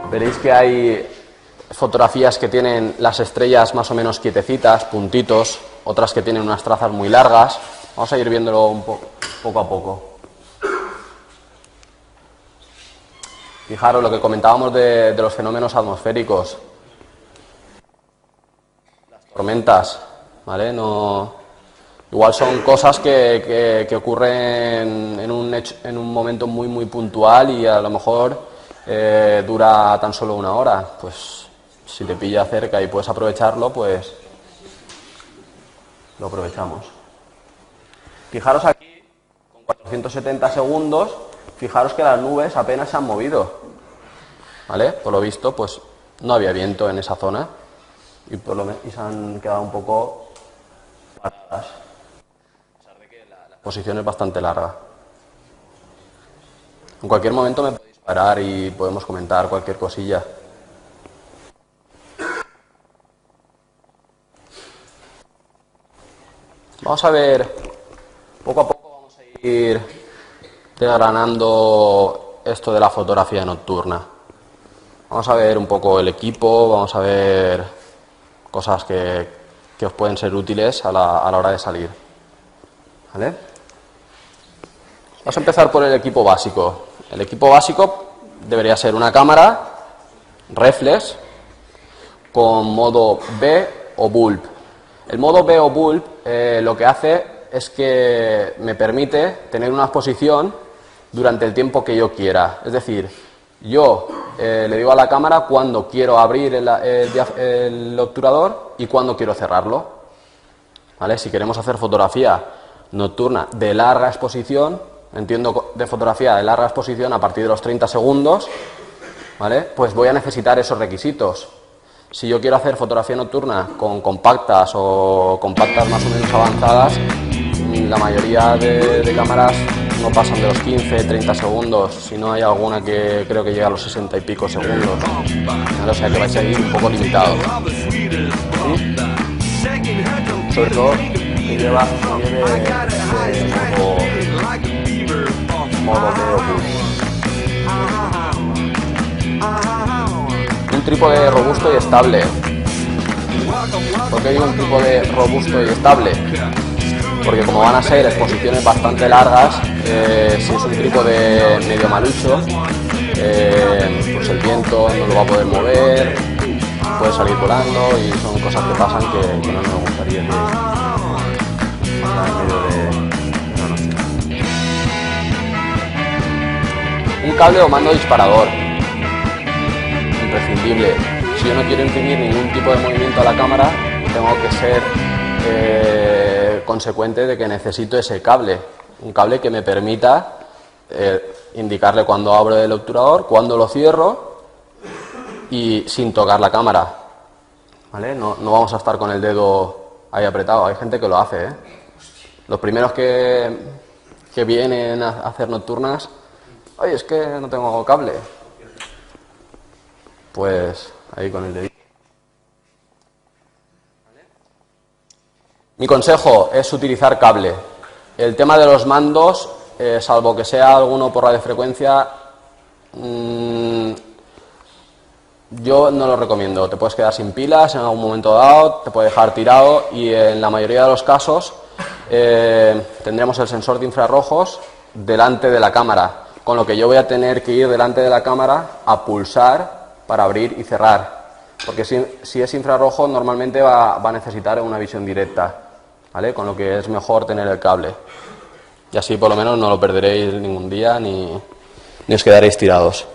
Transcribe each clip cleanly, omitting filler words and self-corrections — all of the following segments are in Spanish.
Veréis que hay fotografías que tienen las estrellas más o menos quietecitas, puntitos, otras que tienen unas trazas muy largas. Vamos a ir viéndolo poco a poco. Fijaros lo que comentábamos de los fenómenos atmosféricos. Las tormentas, ¿vale? Igual son cosas que ocurren en un momento muy puntual y a lo mejor dura tan solo una hora. Pues si te pilla cerca y puedes aprovecharlo, pues lo aprovechamos. Fijaros aquí, con 470 segundos, fijaros que las nubes apenas se han movido, ¿vale? Por lo visto, pues no había viento en esa zona y se han quedado un poco paradas, a pesar de que la exposición es bastante larga. En cualquier momento me podéis parar y podemos comentar cualquier cosilla. Vamos a ver, poco a poco vamos a ir desgranando esto de la fotografía nocturna. Vamos a ver un poco el equipo, vamos a ver cosas que os pueden ser útiles a la hora de salir. ¿Vale? Vamos a empezar por el equipo básico. El equipo básico debería ser una cámara reflex con modo B o bulb. El modo B o bulb lo que hace es que me permite tener una exposición durante el tiempo que yo quiera. Es decir, yo le digo a la cámara cuándo quiero abrir el obturador y cuándo quiero cerrarlo. ¿Vale? Si queremos hacer fotografía nocturna de larga exposición, entiendo de fotografía de larga exposición a partir de los 30 segundos, ¿vale? Pues voy a necesitar esos requisitos. Si yo quiero hacer fotografía nocturna con compactas o compactas más o menos avanzadas, la mayoría de cámaras no pasan de los 15-30 segundos, si no hay alguna que creo que llega a los 60 y pico segundos. ¿Vale? O sea que vais a ir un poco limitados. ¿Sí? Sobre todo que lleve modo de un trípode robusto y estable. ¿Por qué digo un trípode robusto y estable? Porque como van a ser exposiciones bastante largas, si es un trípode medio malucho, pues el viento no lo va a poder mover, puede salir volando y son cosas que pasan que no nos gustaría que en medio de la noche. Un cable o mando disparador. Imprescindible. Si yo no quiero imprimir ningún tipo de movimiento a la cámara, tengo que ser consecuente de que necesito ese cable, un cable que me permita indicarle cuando abro el obturador, cuando lo cierro y sin tocar la cámara. ¿Vale? No vamos a estar con el dedo ahí apretado, hay gente que lo hace, ¿eh? Los primeros que vienen a hacer nocturnas, oye, es que no tengo cable. Pues ahí con el dedito. Mi consejo es utilizar cable. El tema de los mandos, salvo que sea alguno por radiofrecuencia, yo no lo recomiendo. Te puedes quedar sin pilas en algún momento dado, te puede dejar tirado y en la mayoría de los casos tendremos el sensor de infrarrojos delante de la cámara, con lo que yo voy a tener que ir delante de la cámara a pulsar para abrir y cerrar, porque si es infrarrojo normalmente va a necesitar una visión directa, ¿vale? Con lo que es mejor tener el cable y así por lo menos no lo perderéis ningún día ni os quedaréis tirados.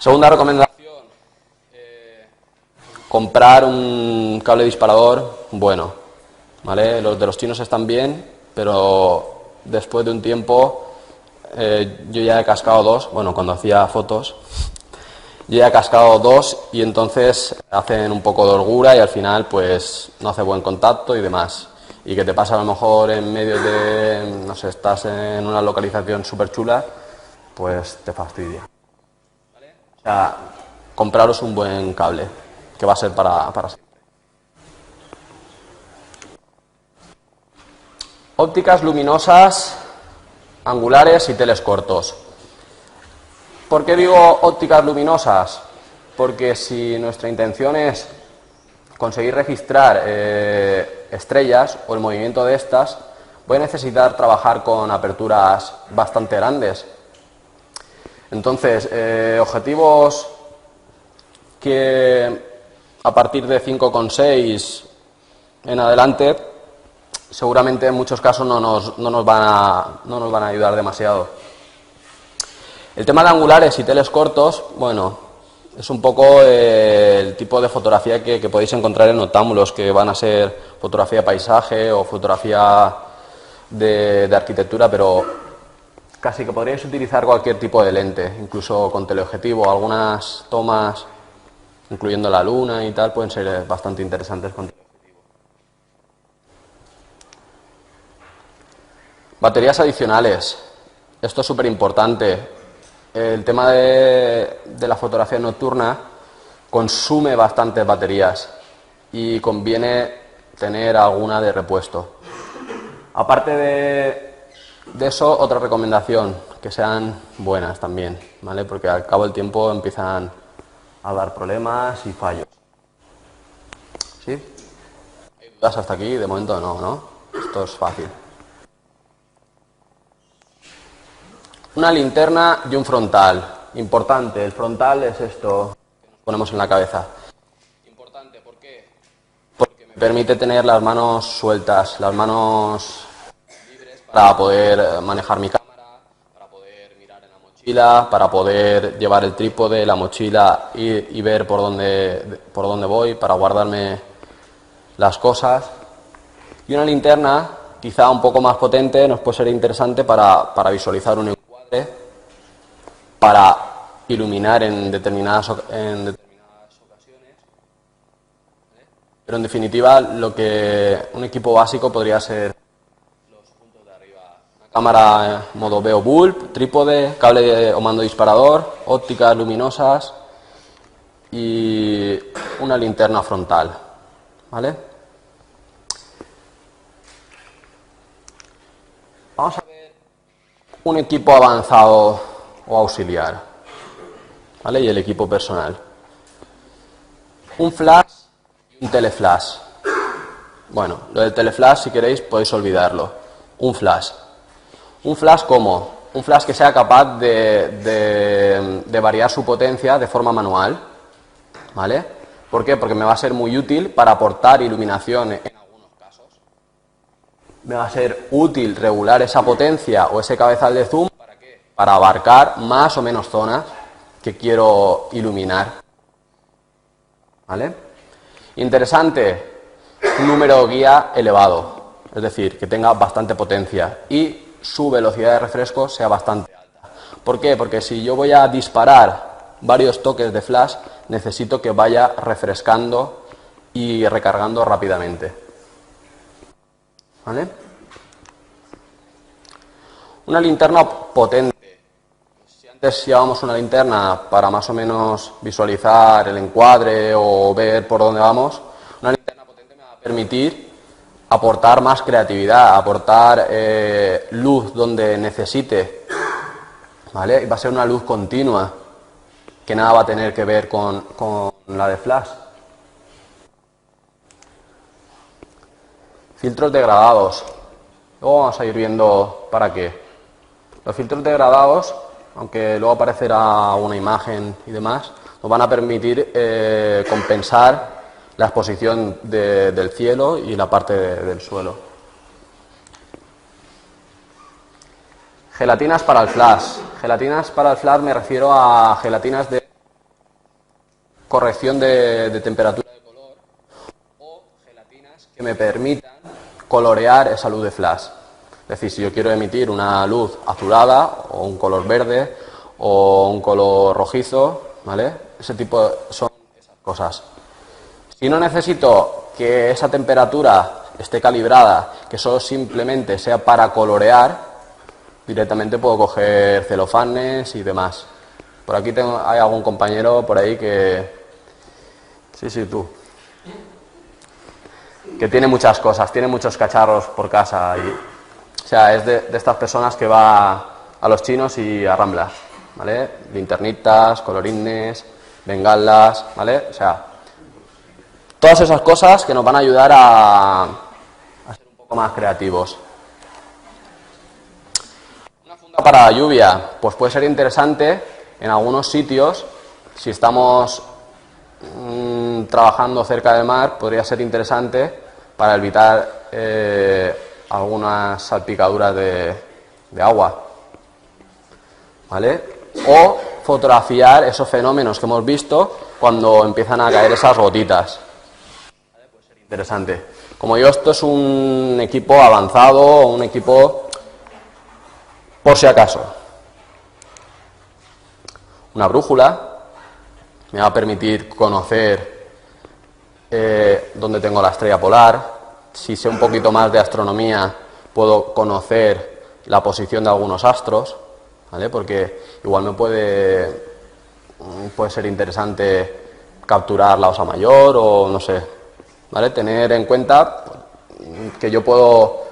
Segunda recomendación, comprar un cable disparador bueno, ¿vale? Los de los chinos están bien, pero después de un tiempo yo ya he cascado dos, bueno, cuando hacía fotos yo ya he cascado dos y entonces hacen un poco de holgura y al final pues no hace buen contacto y demás. Y que te pasa a lo mejor en medio de, no sé, estás en una localización súper chula, pues te fastidia. ¿Vale? O sea, compraros un buen cable, que va a ser para siempre. Ópticas luminosas, angulares y teles cortos. ¿Por qué digo ópticas luminosas? Porque si nuestra intención es conseguir registrar estrellas o el movimiento de estas, voy a necesitar trabajar con aperturas bastante grandes. Entonces, objetivos que a partir de 5,6 en adelante, seguramente en muchos casos no nos van a ayudar demasiado. El tema de angulares y teles cortos, bueno, es un poco el tipo de fotografía que podéis encontrar en octámbulos, que van a ser fotografía de paisaje o fotografía de arquitectura, pero casi que podríais utilizar cualquier tipo de lente, incluso con teleobjetivo. Algunas tomas, incluyendo la luna y tal, pueden ser bastante interesantes con teleobjetivo. Baterías adicionales. Esto es súper importante. El tema de la fotografía nocturna consume bastantes baterías y conviene tener alguna de repuesto. Aparte de eso, otra recomendación, que sean buenas también, ¿vale? Porque al cabo del tiempo empiezan a dar problemas y fallos. ¿Sí? ¿Hay dudas hasta aquí? De momento no. Esto es fácil. Una linterna y un frontal. Importante, el frontal es esto que nos ponemos en la cabeza. Importante, ¿por qué? Porque me permite tener las manos sueltas, las manos libres para poder manejar mi cámara, para poder mirar en la mochila, para poder llevar el trípode, la mochila y ver por dónde voy, para guardarme las cosas. Y una linterna, quizá un poco más potente, nos puede ser interesante para visualizar un encuadre, para iluminar en determinadas ocasiones, pero en definitiva un equipo básico podría ser los puntos de arriba: una cámara modo Veo bulb, trípode, cable o mando disparador, ópticas luminosas y una linterna frontal, ¿vale? Vamos a ver un equipo avanzado o auxiliar, ¿vale? Y el equipo personal. Un flash y un teleflash. Bueno, lo del teleflash, si queréis, podéis olvidarlo. Un flash. ¿Un flash cómo? Un flash que sea capaz de variar su potencia de forma manual, ¿vale? ¿Por qué? Porque me va a ser muy útil para aportar iluminación en algunos casos. Me va a ser útil regular esa potencia o ese cabezal de zoom. Para abarcar más o menos zonas que quiero iluminar, ¿vale? Interesante, un número guía elevado, es decir, que tenga bastante potencia y su velocidad de refresco sea bastante alta. ¿Por qué? Porque si yo voy a disparar varios toques de flash, necesito que vaya refrescando y recargando rápidamente, ¿vale? Una linterna potente. Antes llevábamos una linterna para más o menos visualizar el encuadre o ver por dónde vamos. Una linterna potente me va a permitir aportar más creatividad, aportar luz donde necesite, ¿vale? Y va a ser una luz continua, que nada va a tener que ver con la de flash. Filtros degradados. Luego vamos a ir viendo para qué. Los filtros degradados, aunque luego aparecerá una imagen y demás, nos van a permitir compensar la exposición del cielo y la parte del suelo. Gelatinas para el flash. Gelatinas para el flash me refiero a gelatinas de corrección de temperatura de color o gelatinas que me permitan colorear esa luz de flash. Es decir, si yo quiero emitir una luz azulada o un color verde o un color rojizo, ¿vale? Ese tipo son esas cosas. Si no necesito que esa temperatura esté calibrada, que solo simplemente sea para colorear, directamente puedo coger celofanes y demás. Por aquí hay algún compañero por ahí que... Sí, tú. Que tiene muchas cosas, tiene muchos cacharros por casa. O sea, es de estas personas que va a los chinos y a Rambla. ¿vale? Linternitas, colorines, bengalas, ¿vale? O sea, todas esas cosas que nos van a ayudar a ser un poco más creativos. Una funda para la lluvia, pues puede ser interesante en algunos sitios. Si estamos trabajando cerca del mar, podría ser interesante para evitar algunas salpicaduras de agua, ¿vale? O fotografiar esos fenómenos que hemos visto cuando empiezan a caer esas gotitas. ¿Vale? Puede ser interesante. Como digo, esto es un equipo avanzado, un equipo por si acaso. Una brújula me va a permitir conocer dónde tengo la estrella polar. Si sé un poquito más de astronomía, puedo conocer la posición de algunos astros, ¿vale? Porque igual me puede ser interesante capturar la Osa Mayor o no sé, ¿vale? Tener en cuenta que yo puedo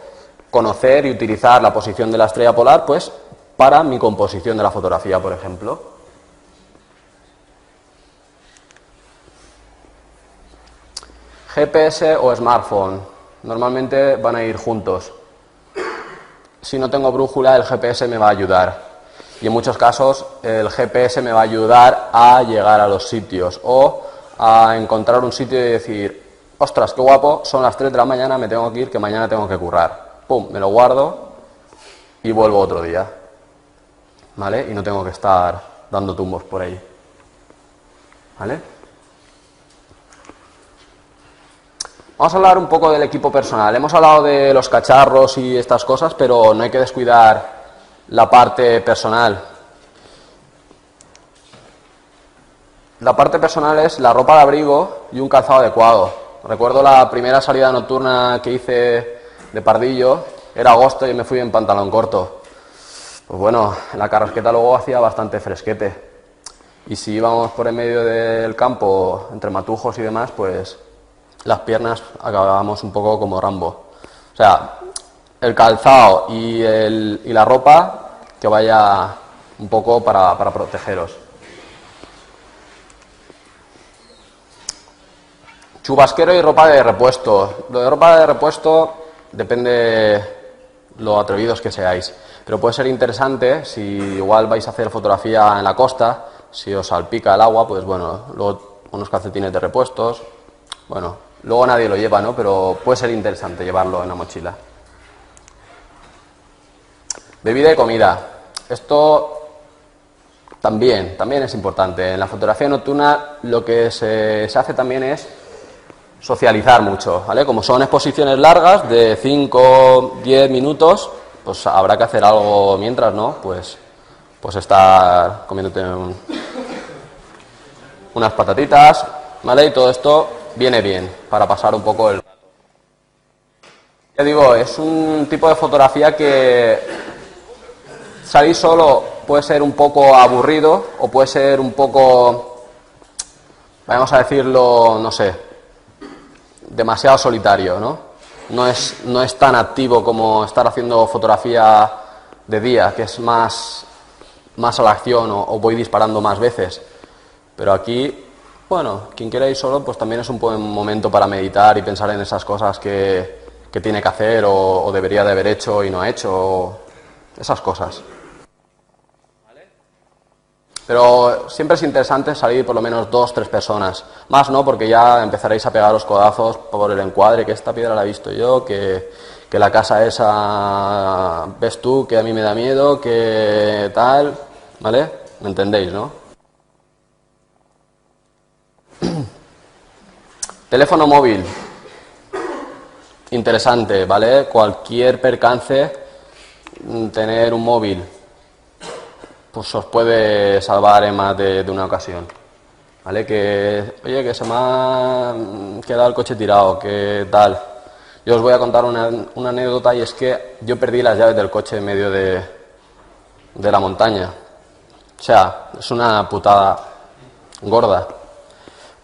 conocer y utilizar la posición de la estrella polar, pues, para mi composición de la fotografía, por ejemplo. GPS o smartphone, normalmente van a ir juntos. Si no tengo brújula, el GPS me va a ayudar. Y en muchos casos el GPS me va a ayudar a llegar a los sitios o a encontrar un sitio y decir, ostras, qué guapo, son las 3 de la mañana, me tengo que ir, que mañana tengo que currar. Pum, me lo guardo y vuelvo otro día, ¿vale? Y no tengo que estar dando tumbos por ahí, ¿vale? Vamos a hablar un poco del equipo personal. Hemos hablado de los cacharros y estas cosas, pero no hay que descuidar la parte personal. La parte personal es la ropa de abrigo y un calzado adecuado. Recuerdo la primera salida nocturna que hice de Pardillo, era agosto y me fui en pantalón corto. Pues bueno, en la Carrasqueta luego hacía bastante fresquete. Y si íbamos por en medio del campo, entre matujos y demás, pues las piernas acabábamos un poco como Rambo. O sea, el calzado y la ropa que vaya un poco para protegeros. Chubasquero y ropa de repuesto. Lo de ropa de repuesto depende lo atrevidos que seáis. Pero puede ser interesante si igual vais a hacer fotografía en la costa, si os salpica el agua, pues bueno, luego unos calcetines de repuestos. Bueno, luego nadie lo lleva, ¿no? Pero puede ser interesante llevarlo en la mochila. Bebida y comida. Esto también es importante. En la fotografía nocturna lo que se hace también es socializar mucho, ¿vale? Como son exposiciones largas de 5-10 minutos, pues habrá que hacer algo mientras, ¿no? Pues estar comiéndote unas patatitas, ¿vale? Y todo esto viene bien para pasar un poco el rato. Ya digo, es un tipo de fotografía que salir solo puede ser un poco aburrido o puede ser un poco, vamos a decirlo, no sé, demasiado solitario, ¿no? No es tan activo como estar haciendo fotografía de día, que es más a la acción o voy disparando más veces. Pero aquí, bueno, quien quiera ir solo, pues también es un buen momento para meditar y pensar en esas cosas que tiene que hacer o debería de haber hecho y no ha hecho, esas cosas. Pero siempre es interesante salir por lo menos 2-3 personas. Más no, porque ya empezaréis a pegaros codazos por el encuadre, que esta piedra la he visto yo, que la casa esa ves tú, que a mí me da miedo, que tal, ¿vale? ¿Me entendéis, no? Teléfono móvil. Interesante, ¿vale? Cualquier percance, tener un móvil pues os puede salvar en más de una ocasión, ¿vale? Oye, que se me ha quedado el coche tirado, que tal. Yo os voy a contar una anécdota, y es que yo perdí las llaves del coche en medio de la montaña. O sea, es una putada gorda.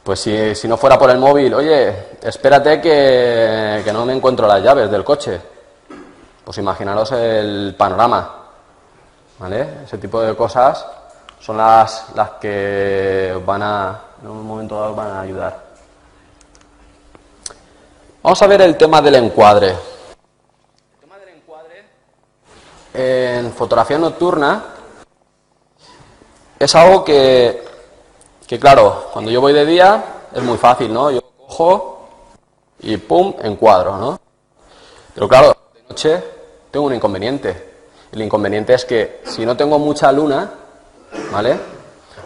Pues si no fuera por el móvil, oye, espérate que no me encuentro las llaves del coche. Pues imaginaros el panorama, ¿vale? Ese tipo de cosas son las que en un momento dado van a ayudar. Vamos a ver el tema del encuadre. El tema del encuadre en fotografía nocturna es algo que claro, cuando yo voy de día es muy fácil, ¿no? Yo cojo y pum, encuadro, ¿no? Pero claro, de noche tengo un inconveniente. El inconveniente es que si no tengo mucha luna, ¿vale?,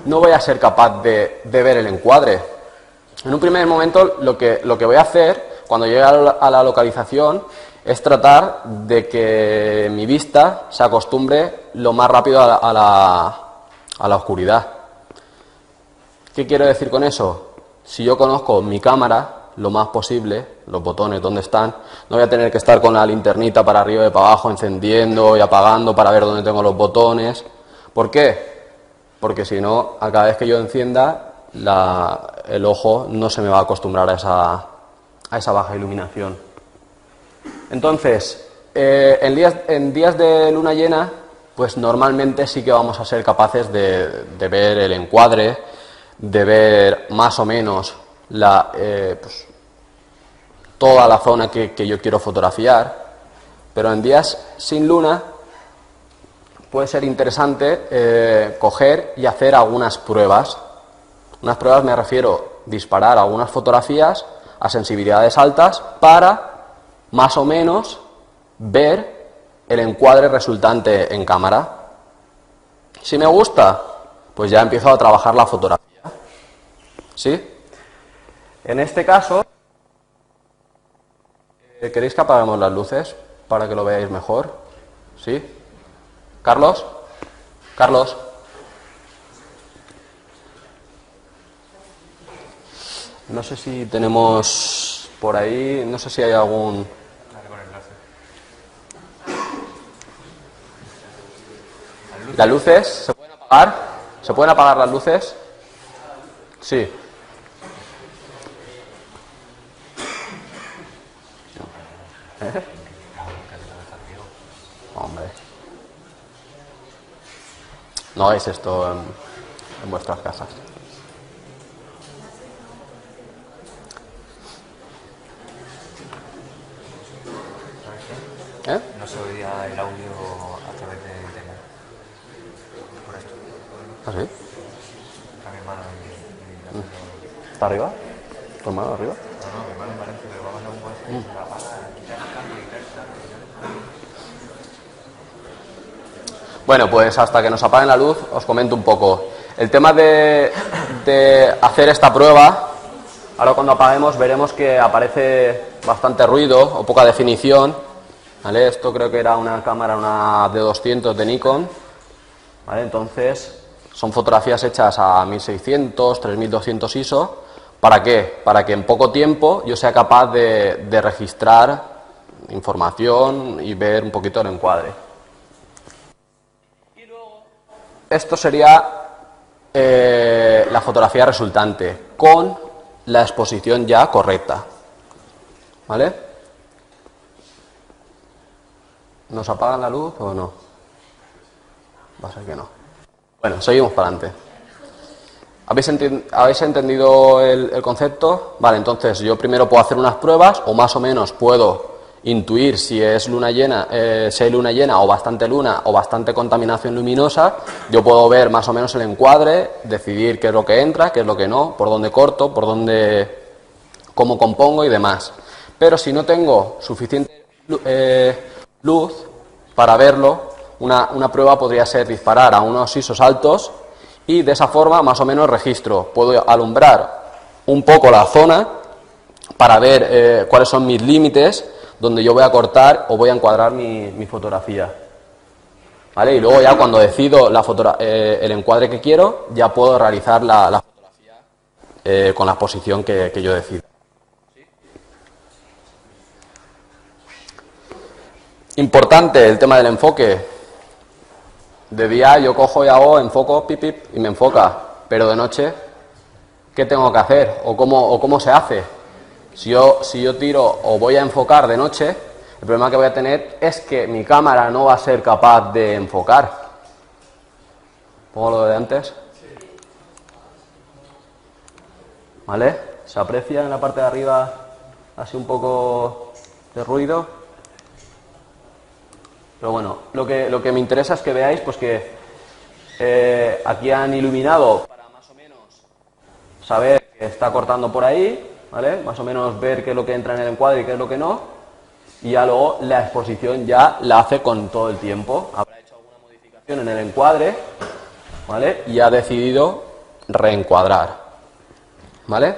no voy a ser capaz de ver el encuadre. En un primer momento lo que voy a hacer cuando llegue a la localización es tratar de que mi vista se acostumbre lo más rápido a la oscuridad. ¿Qué quiero decir con eso? Si yo conozco mi cámara lo más posible, los botones dónde están, no voy a tener que estar con la linternita para arriba y para abajo encendiendo y apagando para ver dónde tengo los botones. ¿Por qué? Porque si no, a cada vez que yo encienda, el ojo no se me va a acostumbrar a esa baja iluminación. Entonces, en días de luna llena, pues normalmente sí que vamos a ser capaces de ver el encuadre, de ver más o menos pues, toda la zona que yo quiero fotografiar, pero en días sin luna puede ser interesante coger y hacer algunas pruebas. Unas pruebas me refiero a disparar algunas fotografías a sensibilidades altas para más o menos ver el encuadre resultante en cámara. Si me gusta, pues ya empiezo a trabajar la fotografía. ¿Sí? En este caso, ¿queréis que apaguemos las luces para que lo veáis mejor? ¿Sí? ¿Carlos? ¿Carlos? No sé si tenemos por ahí, no sé si hay algún... ¿Las luces se pueden apagar? ¿Se pueden apagar las luces? Sí. Hombre. No hagáis esto en vuestras casas. No se oía el audio a través de internet. Por esto. ¿Ah, sí? A mi hermano y ¿Está arriba? ¿Tu hermano arriba? No, mi hermano en Valencia, pero vamos a un wifi y se la apaga, quitar el cambio y tal. Bueno, pues hasta que nos apaguen la luz os comento un poco. El tema de hacer esta prueba, ahora cuando apaguemos veremos que aparece bastante ruido o poca definición, ¿vale? Esto creo que era una cámara, una D200 de Nikon, ¿vale? Entonces son fotografías hechas a 1600, 3200 ISO. ¿Para qué? Para que en poco tiempo yo sea capaz de registrar información y ver un poquito el encuadre. Esto sería la fotografía resultante con la exposición ya correcta, ¿vale? ¿Nos apagan la luz o no? Va a ser que no. Bueno, seguimos para adelante. ¿Habéis entendido el concepto? Vale, entonces yo primero puedo hacer unas pruebas o más o menos puedo intuir si es luna llena, si hay luna llena o bastante luna o bastante contaminación luminosa. Yo puedo ver más o menos el encuadre, decidir qué es lo que entra, qué es lo que no, por dónde corto, cómo compongo y demás. Pero si no tengo suficiente luz para verlo, una prueba podría ser disparar a unos ISOs altos y de esa forma más o menos registro. Puedo alumbrar un poco la zona para ver cuáles son mis límites donde yo voy a cortar o voy a encuadrar mi fotografía, ¿vale? Y luego ya cuando decido el encuadre que quiero, ya puedo realizar la fotografía con la exposición que yo decida. Importante el tema del enfoque. De día yo cojo y hago enfoco, pip, pip, y me enfoca, pero de noche, ¿qué tengo que hacer? ¿O cómo se hace? Si yo tiro o voy a enfocar de noche, el problema que voy a tener es que mi cámara no va a ser capaz de enfocar. ¿Pongo lo de antes? ¿Vale? ¿Se aprecia en la parte de arriba así un poco de ruido? Pero bueno, lo que me interesa es que veáis pues que aquí han iluminado para más o menos saber que está cortando por ahí, ¿vale? Más o menos ver qué es lo que entra en el encuadre y qué es lo que no. Y ya luego la exposición ya la hace con todo el tiempo. Habrá hecho alguna modificación en el encuadre, ¿vale? Y ha decidido reencuadrar, ¿vale?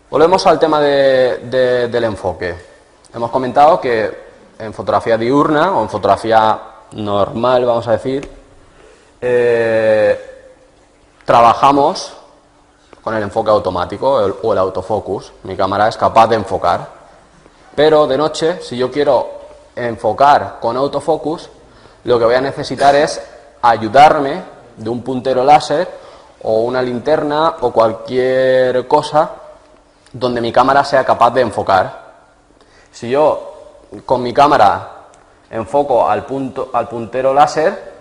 Volvemos al tema del enfoque. Hemos comentado que en fotografía diurna o en fotografía normal, vamos a decir, trabajamos con el enfoque automático o el autofocus. Mi cámara es capaz de enfocar. Pero de noche, si yo quiero enfocar con autofocus, lo que voy a necesitar es ayudarme de un puntero láser o una linterna o cualquier cosa donde mi cámara sea capaz de enfocar. Si yo con mi cámara enfoco al puntero láser,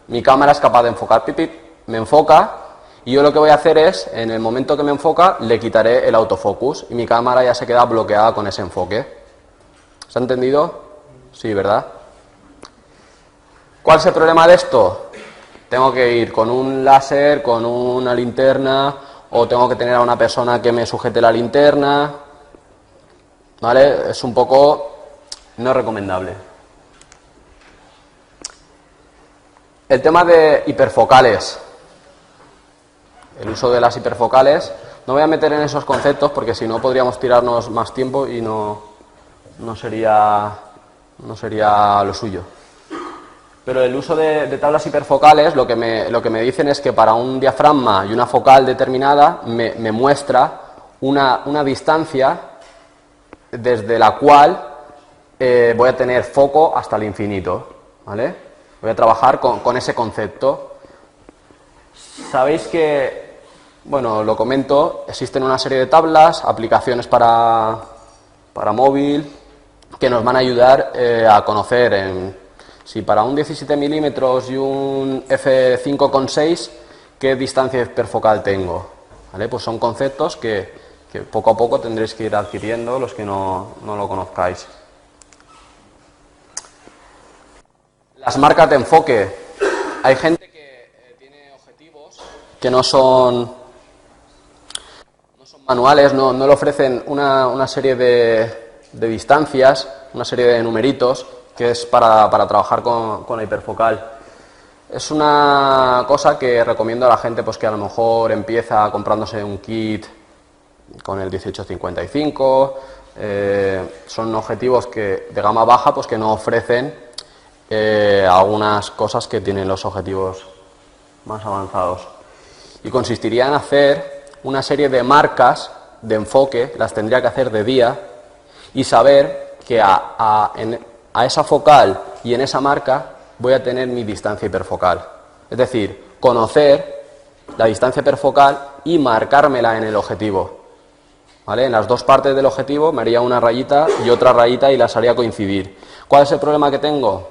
mi cámara es capaz de enfocar, pip, pip, me enfoca, y yo lo que voy a hacer es, en el momento que me enfoca, le quitaré el autofocus y mi cámara ya se queda bloqueada con ese enfoque. ¿Se ha entendido? Sí, ¿verdad? ¿Cuál es el problema de esto? Tengo que ir con un láser, con una linterna, o tengo que tener a una persona que me sujete la linterna, ¿vale? Es un poco no recomendable. El tema de hiperfocales. El uso de las hiperfocales. No voy a meter en esos conceptos porque si no podríamos tirarnos más tiempo y no sería lo suyo. Pero el uso de tablas hiperfocales lo que me dicen es que para un diafragma y una focal determinada me muestra una distancia desde la cual voy a tener foco hasta el infinito, ¿vale? Voy a trabajar con ese concepto. Sabéis que, bueno, lo comento, existen una serie de tablas, aplicaciones para móvil, que nos van a ayudar a conocer si para un 17 milímetros y un f5.6, ¿qué distancia hiperfocal tengo? ¿Vale? Pues son conceptos que poco a poco tendréis que ir adquiriendo los que no lo conozcáis. Las marcas de enfoque. Hay gente que tiene objetivos que no son manuales, no le ofrecen una serie de distancias, una serie de numeritos, que es para trabajar con la hiperfocal. Es una cosa que recomiendo a la gente pues que a lo mejor empieza comprándose un kit con el 1855. Son objetivos de gama baja pues que no ofrecen algunas cosas que tienen los objetivos más avanzados. Y consistiría en hacer una serie de marcas de enfoque, las tendría que hacer de día, y saber que a esa focal y en esa marca voy a tener mi distancia hiperfocal. Es decir, conocer la distancia hiperfocal y marcármela en el objetivo. ¿Vale? En las dos partes del objetivo me haría una rayita y otra rayita y las haría coincidir. ¿Cuál es el problema que tengo?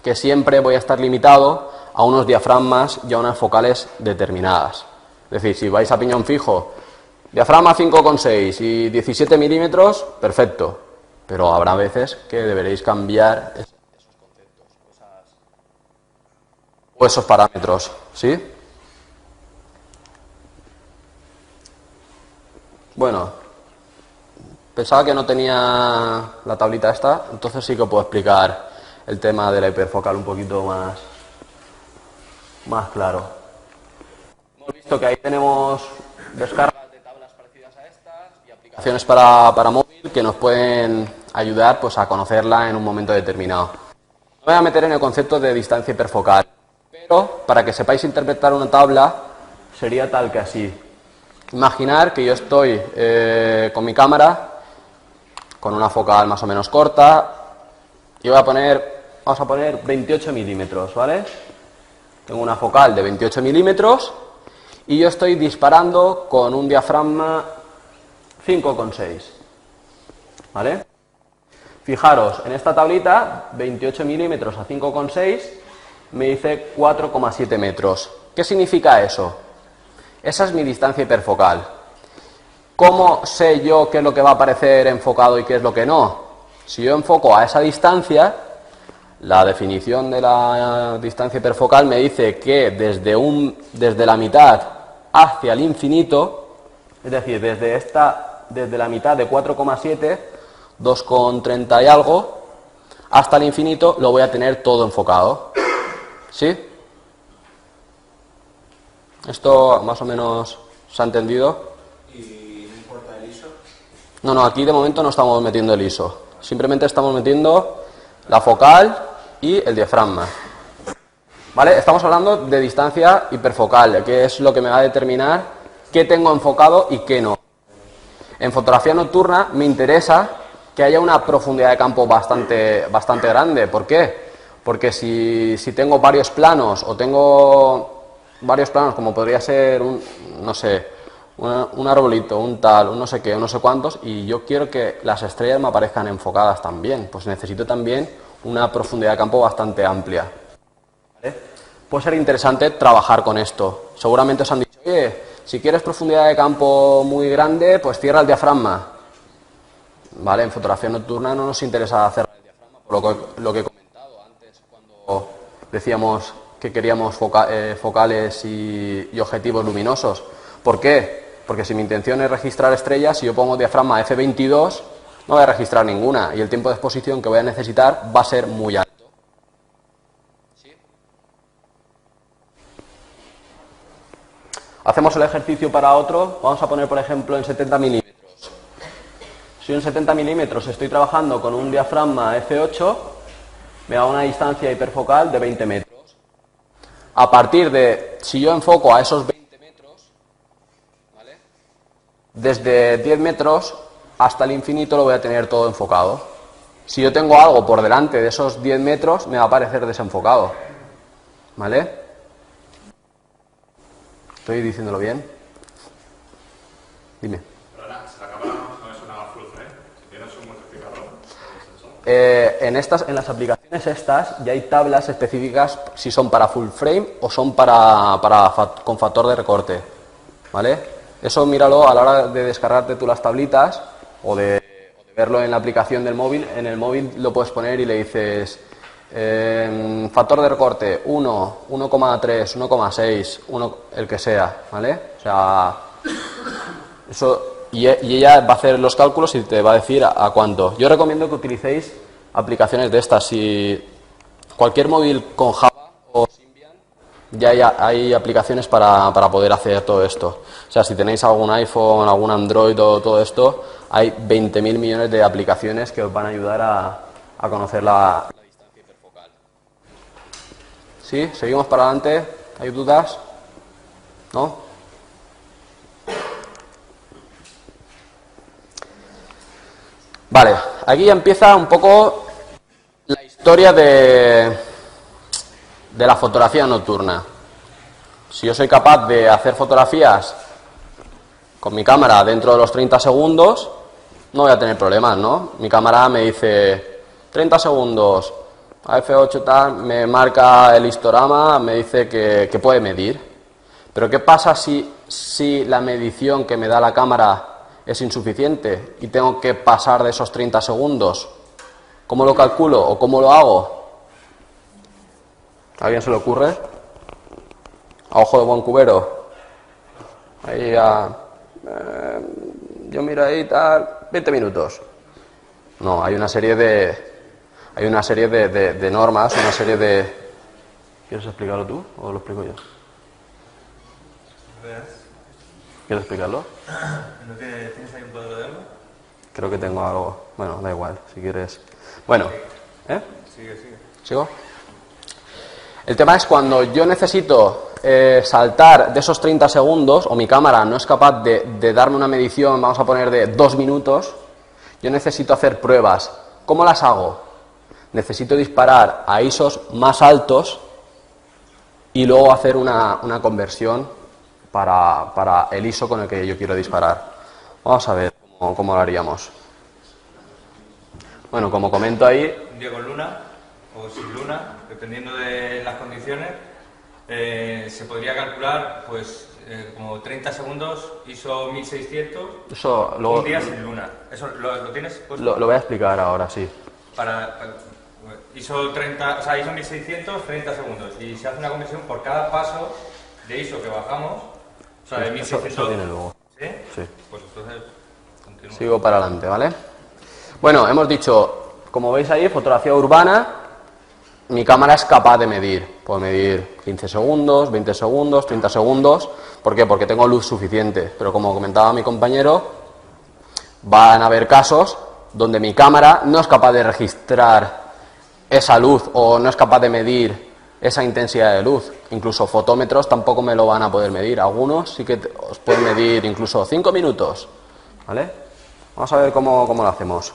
Que siempre voy a estar limitado a unos diafragmas y a unas focales determinadas. Es decir, si vais a piñón fijo, diafragma 5.6 y 17 milímetros, perfecto. Pero habrá veces que deberéis cambiar esos conceptos o esos parámetros, ¿sí? Bueno, pensaba que no tenía la tablita esta, entonces sí que puedo explicar el tema de la hiperfocal un poquito más claro. Hemos visto que ahí tenemos descargas de tablas parecidas a estas y aplicaciones para móvil que nos pueden ayudar pues a conocerla en un momento determinado. No me voy a meter en el concepto de distancia hiperfocal, pero para que sepáis interpretar una tabla sería tal que así. Imaginar que yo estoy con mi cámara, con una focal más o menos corta, y vamos a poner 28 milímetros, ¿vale? Tengo una focal de 28 milímetros y yo estoy disparando con un diafragma 5.6, ¿vale? Fijaros, en esta tablita, 28 milímetros a 5.6, me dice 4,7 metros. ¿Qué significa eso? Esa es mi distancia hiperfocal. ¿Cómo sé yo qué es lo que va a aparecer enfocado y qué es lo que no? Si yo enfoco a esa distancia, la definición de la distancia hiperfocal me dice que desde la mitad hacia el infinito, es decir, desde la mitad de 4,7, 2,30 y algo, hasta el infinito lo voy a tener todo enfocado. ¿Sí? ¿Esto más o menos se ha entendido? ¿Y no importa el ISO? No, aquí de momento no estamos metiendo el ISO. Simplemente estamos metiendo la focal y el diafragma. ¿Vale? Estamos hablando de distancia hiperfocal, que es lo que me va a determinar qué tengo enfocado y qué no. En fotografía nocturna me interesa que haya una profundidad de campo bastante grande. ¿Por qué? Porque si tengo varios planos o tengo varios planos, como podría ser no sé, un arbolito, un tal, un no sé qué, un no sé cuántos, y yo quiero que las estrellas me aparezcan enfocadas también, pues necesito también una profundidad de campo bastante amplia. ¿Vale? Puede ser interesante trabajar con esto. Seguramente os han dicho, oye, si quieres profundidad de campo muy grande, pues cierra el diafragma. Vale, en fotografía nocturna no nos interesa cerrar el diafragma, por lo que he comentado antes, cuando decíamos que queríamos focales y objetivos luminosos. ¿Por qué? Porque si mi intención es registrar estrellas, si yo pongo diafragma F22, no voy a registrar ninguna y el tiempo de exposición que voy a necesitar va a ser muy alto. ¿Sí? Hacemos el ejercicio para otro, vamos a poner por ejemplo en 70 milímetros. Si en 70 milímetros estoy trabajando con un diafragma F8, me da una distancia hiperfocal de 20 metros. A partir de, si yo enfoco a esos 20 metros, ¿vale? Desde 10 metros hasta el infinito lo voy a tener todo enfocado. Si yo tengo algo por delante de esos 10 metros, me va a parecer desenfocado. ¿Vale? ¿Estoy diciéndolo bien? Dime. Perdona, si la cámara no es una full frame, si tienes un multiplicador. En las aplicaciones estas ya hay tablas específicas si son para full frame o son con factor de recorte, ¿vale? Eso míralo a la hora de descargarte tú las tablitas o de verlo en la aplicación del móvil. En el móvil lo puedes poner y le dices factor de recorte 1, 1,3, 1,6, el que sea, ¿vale? O sea, eso... Y ella va a hacer los cálculos y te va a decir a cuánto. Yo recomiendo que utilicéis aplicaciones de estas. Si cualquier móvil con Java o Symbian, ya hay aplicaciones para poder hacer todo esto. O sea, si tenéis algún iPhone, algún Android o todo esto, hay 20.000 millones de aplicaciones que os van a ayudar a conocer la distancia hiperfocal. ¿Sí? ¿Seguimos para adelante? ¿Hay dudas? ¿No? Vale, aquí ya empieza un poco la historia de la fotografía nocturna. Si yo soy capaz de hacer fotografías con mi cámara dentro de los 30 segundos, no voy a tener problemas, ¿no? Mi cámara me dice 30 segundos, a F8 tal, me marca el histograma, me dice que puede medir. Pero ¿qué pasa si la medición que me da la cámara es insuficiente y tengo que pasar de esos 30 segundos? ¿Cómo lo calculo o cómo lo hago? ¿A alguien se le ocurre? A ojo de buen cubero. Ahí yo miro ahí tal, 20 minutos. No, hay una serie de normas, una serie de... ¿Quieres explicarlo tú o lo explico yo? ¿Quieres explicarlo? ¿No que tienes ahí un cuadro de algo? Creo que tengo algo. Bueno, da igual, si quieres. Bueno, ¿eh? Sigue. ¿Sigo? El tema es cuando yo necesito saltar de esos 30 segundos, o mi cámara no es capaz de darme una medición, vamos a poner de 2 minutos, yo necesito hacer pruebas. ¿Cómo las hago? Necesito disparar a ISOs más altos y luego hacer una conversión para el ISO con el que yo quiero disparar. Vamos a ver cómo lo haríamos. Bueno, como comento ahí... Un día con luna. o sin luna, dependiendo de las condiciones, se podría calcular pues como 30 segundos, ISO 1600, Eso luego, un día sin luna. ¿Eso lo tienes puesto? lo voy a explicar ahora, sí. ISO 30, o sea, ISO 1600, 30 segundos. Y se hace una conversión por cada paso de ISO que bajamos. O sea, de 1600. Eso viene luego. ¿Sí? Sí. Pues entonces, continúo. Sigo para adelante, ¿vale? Bueno, hemos dicho, como veis ahí, fotografía urbana, mi cámara es capaz de medir. Puedo medir 15 segundos, 20 segundos, 30 segundos. ¿Por qué? Porque tengo luz suficiente. Pero como comentaba mi compañero, van a haber casos donde mi cámara no es capaz de registrar esa luz o no es capaz de medir esa intensidad de luz. Incluso fotómetros tampoco me lo van a poder medir. Algunos sí que os pueden medir incluso 5 minutos. ¿Vale? Vamos a ver cómo lo hacemos.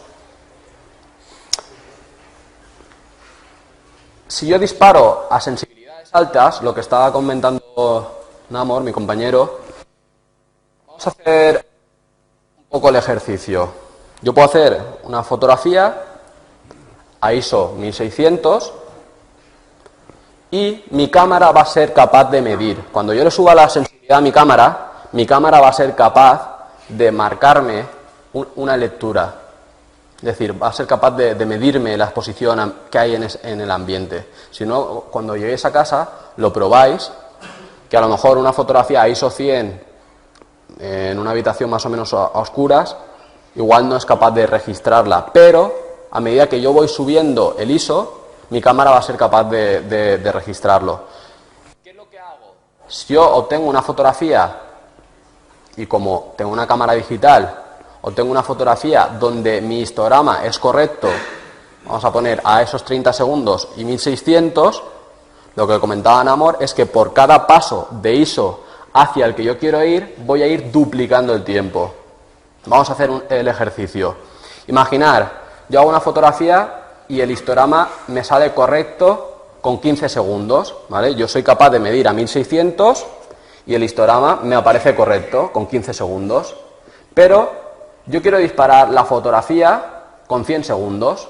Si yo disparo a sensibilidades altas, lo que estaba comentando Namor, mi compañero, vamos a hacer un poco el ejercicio. Yo puedo hacer una fotografía a ISO 1600 y mi cámara va a ser capaz de medir. Cuando yo le suba la sensibilidad a mi cámara va a ser capaz de marcarme una lectura. Es decir, va a ser capaz de medirme la exposición que hay en el ambiente. Si no, cuando lleguéis a casa, lo probáis, que a lo mejor una fotografía a ISO 100 en una habitación más o menos a oscuras, igual no es capaz de registrarla, pero a medida que yo voy subiendo el ISO, mi cámara va a ser capaz de registrarlo. ¿Qué es lo que hago? Si yo obtengo una fotografía y como tengo una cámara digital, obtengo una fotografía donde mi histograma es correcto, vamos a poner a esos 30 segundos y 1600, lo que comentaba Namor es que por cada paso de ISO hacia el que yo quiero ir, voy a ir duplicando el tiempo. Vamos a hacer el ejercicio. Imaginar, yo hago una fotografía y el histograma me sale correcto con 15 segundos, ¿vale? Yo soy capaz de medir a 1600 y el histograma me aparece correcto con 15 segundos. Pero yo quiero disparar la fotografía con 100 segundos,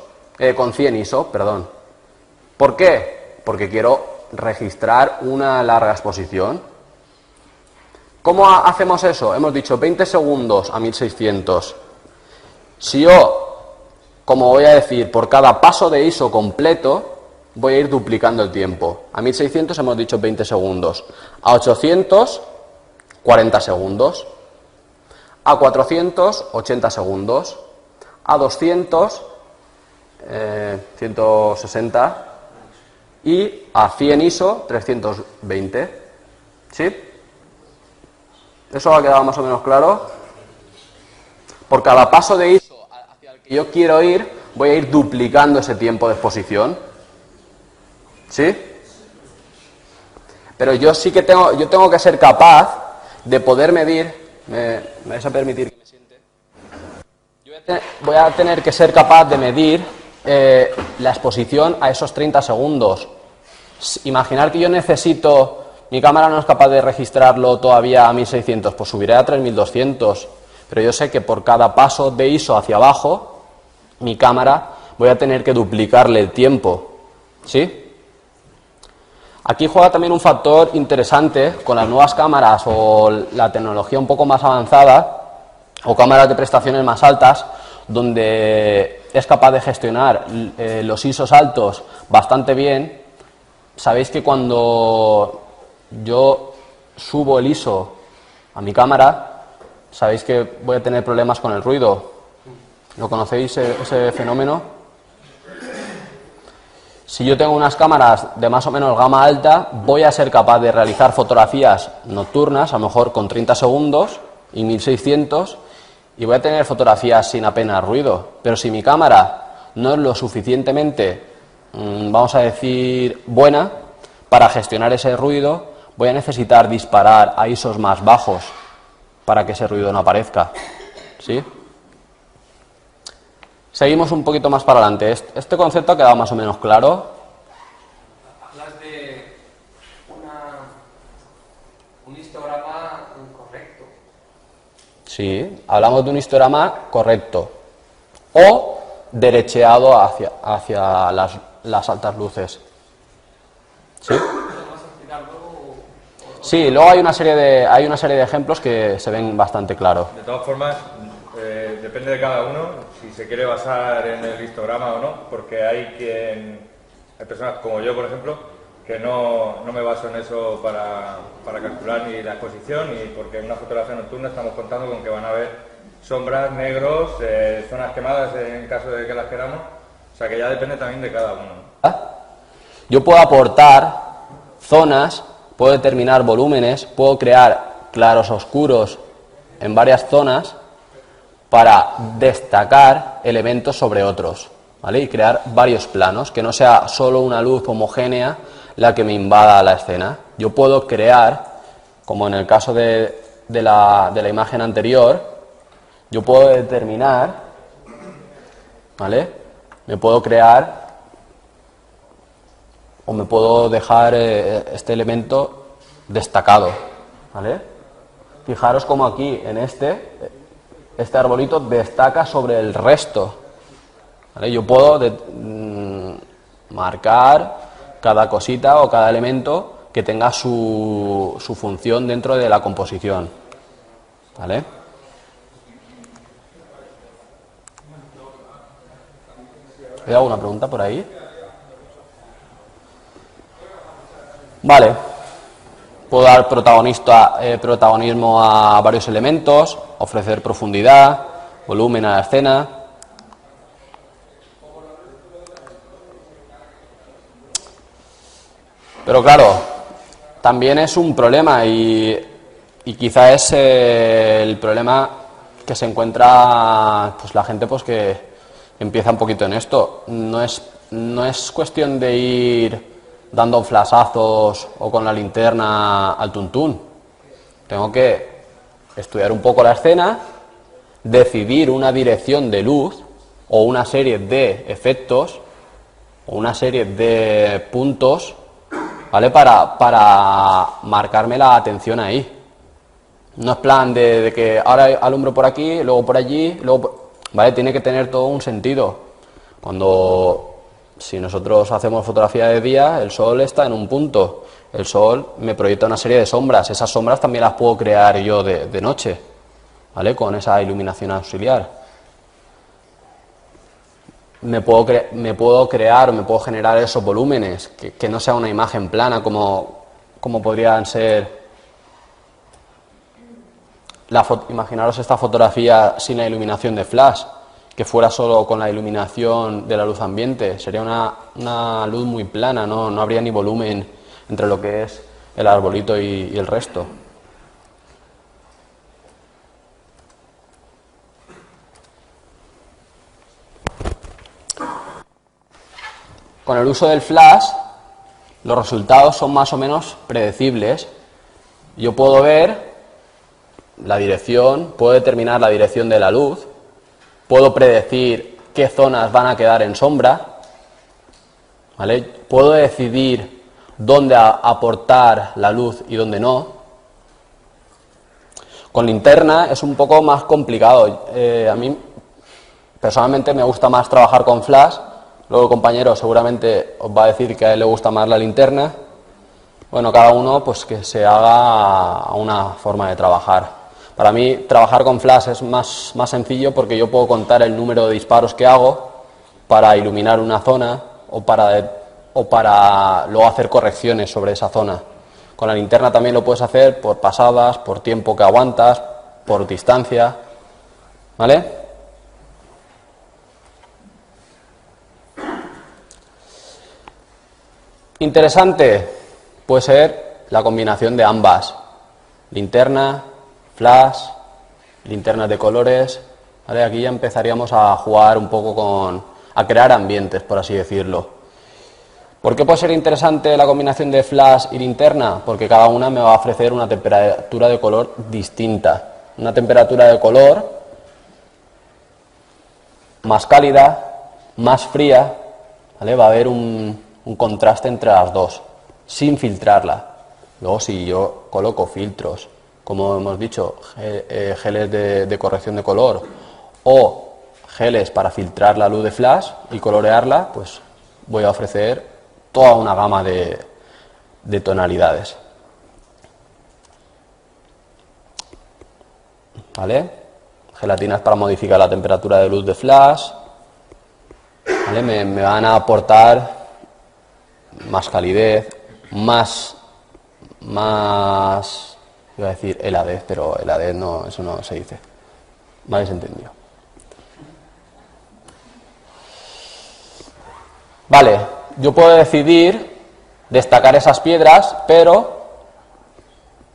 con 100 ISO, perdón. ¿Por qué? Porque quiero registrar una larga exposición. ¿Cómo hacemos eso? Hemos dicho 20 segundos a 1600. Si yo, como voy a decir, por cada paso de ISO completo, voy a ir duplicando el tiempo. A 1600 hemos dicho 20 segundos. A 800, 40 segundos. A 400, 80 segundos. A 200, 160. Y a 100 ISO, 320. ¿Sí? ¿Eso ha quedado más o menos claro? Por cada paso de ISO hacia el que yo quiero ir, voy a ir duplicando ese tiempo de exposición. ¿Sí? Pero yo sí que tengo que ser capaz de poder medir. ¿Me vais a permitir que me siente? Yo voy a tener que ser capaz de medir la exposición a esos 30 segundos. Imaginar que yo necesito... Mi cámara no es capaz de registrarlo todavía a 1600, pues subiré a 3200. Pero yo sé que por cada paso de ISO hacia abajo, mi cámara voy a tener que duplicarle el tiempo. ¿Sí? Aquí juega también un factor interesante con las nuevas cámaras o la tecnología un poco más avanzada o cámaras de prestaciones más altas, donde es capaz de gestionar los ISOs altos bastante bien. Sabéis que cuando yo subo el ISO a mi cámara, sabéis que voy a tener problemas con el ruido. ¿Lo conocéis, ese fenómeno? Si yo tengo unas cámaras de más o menos gama alta, voy a ser capaz de realizar fotografías nocturnas, a lo mejor con 30 segundos y 1600, y voy a tener fotografías sin apenas ruido. Pero si mi cámara no es lo suficientemente, vamos a decir, buena para gestionar ese ruido, voy a necesitar disparar a ISOs más bajos para que ese ruido no aparezca. ¿Sí? Seguimos un poquito más para adelante. Este concepto ha quedado más o menos claro. Hablas de un histograma correcto. Sí, hablamos de un histograma correcto o derecheado hacia las altas luces. ¿Sí? Sí, luego hay una serie de ejemplos que se ven bastante claros. De todas formas, depende de cada uno si se quiere basar en el histograma o no, porque hay personas como yo, por ejemplo, que no me baso en eso para calcular ni la exposición, ni porque en una fotografía nocturna estamos contando con que van a haber sombras, negros, zonas quemadas en caso de que las queramos, o sea que ya depende también de cada uno. Yo puedo aportar zonas, puedo determinar volúmenes, puedo crear claros oscuros en varias zonas para destacar elementos sobre otros, ¿vale? Y crear varios planos, que no sea solo una luz homogénea la que me invada la escena. Yo puedo crear, como en el caso de la imagen anterior, yo puedo determinar, ¿vale? Me puedo crear o me puedo dejar este elemento destacado, ¿vale? Fijaros como aquí en este arbolito destaca sobre el resto, ¿vale? Yo puedo marcar cada cosita o cada elemento que tenga su función dentro de la composición, ¿vale? ¿Hay alguna pregunta por ahí? Vale. Puedo dar protagonismo a varios elementos, ofrecer profundidad, volumen a la escena. Pero claro, también es un problema y quizá es el problema que se encuentra pues la gente pues que empieza un poquito en esto. No es cuestión de ir dando flashazos o con la linterna al tuntún. Tengo que estudiar un poco la escena, decidir una dirección de luz o una serie de efectos o una serie de puntos, ¿vale? Para marcarme la atención ahí. No es plan de que ahora alumbro por aquí, luego por allí, ¿vale? Tiene que tener todo un sentido. Si nosotros hacemos fotografía de día, el sol está en un punto. El sol me proyecta una serie de sombras. Esas sombras también las puedo crear yo de noche, ¿vale? Con esa iluminación auxiliar. Me puedo crear o me puedo generar esos volúmenes, que no sea una imagen plana como podrían ser. Imaginaros esta fotografía sin la iluminación de flash, que fuera solo con la iluminación de la luz ambiente. Sería una luz muy plana, no habría ni volumen entre lo que es el arbolito y el resto. Con el uso del flash, los resultados son más o menos predecibles. Yo puedo ver la dirección, puedo determinar la dirección de la luz, puedo predecir qué zonas van a quedar en sombra, ¿vale? Puedo decidir dónde aportar la luz y dónde no. Con linterna es un poco más complicado. A mí personalmente me gusta más trabajar con flash. Luego el compañero seguramente os va a decir que a él le gusta más la linterna. Bueno, cada uno pues que se haga a una forma de trabajar. Para mí trabajar con flash es más sencillo porque yo puedo contar el número de disparos que hago para iluminar una zona o para luego hacer correcciones sobre esa zona. Con la linterna también lo puedes hacer por pasadas, por tiempo que aguantas, por distancia, ¿vale? Interesante puede ser la combinación de ambas, linterna, flash, linternas de colores, ¿vale? Aquí ya empezaríamos a jugar un poco a crear ambientes, por así decirlo. ¿Por qué puede ser interesante la combinación de flash y linterna? Porque cada una me va a ofrecer una temperatura de color distinta. Una temperatura de color más cálida, más fría, ¿vale? Va a haber un contraste entre las dos, sin filtrarla. Luego, si yo coloco filtros, como hemos dicho, geles de corrección de color o geles para filtrar la luz de flash y colorearla, pues voy a ofrecer toda una gama de tonalidades. ¿Vale? Gelatinas para modificar la temperatura de luz de flash. ¿Vale? Me van a aportar más calidez, más iba a decir heladez, pero heladez no, eso no se dice. Me habéis entendido. Vale, yo puedo decidir destacar esas piedras, pero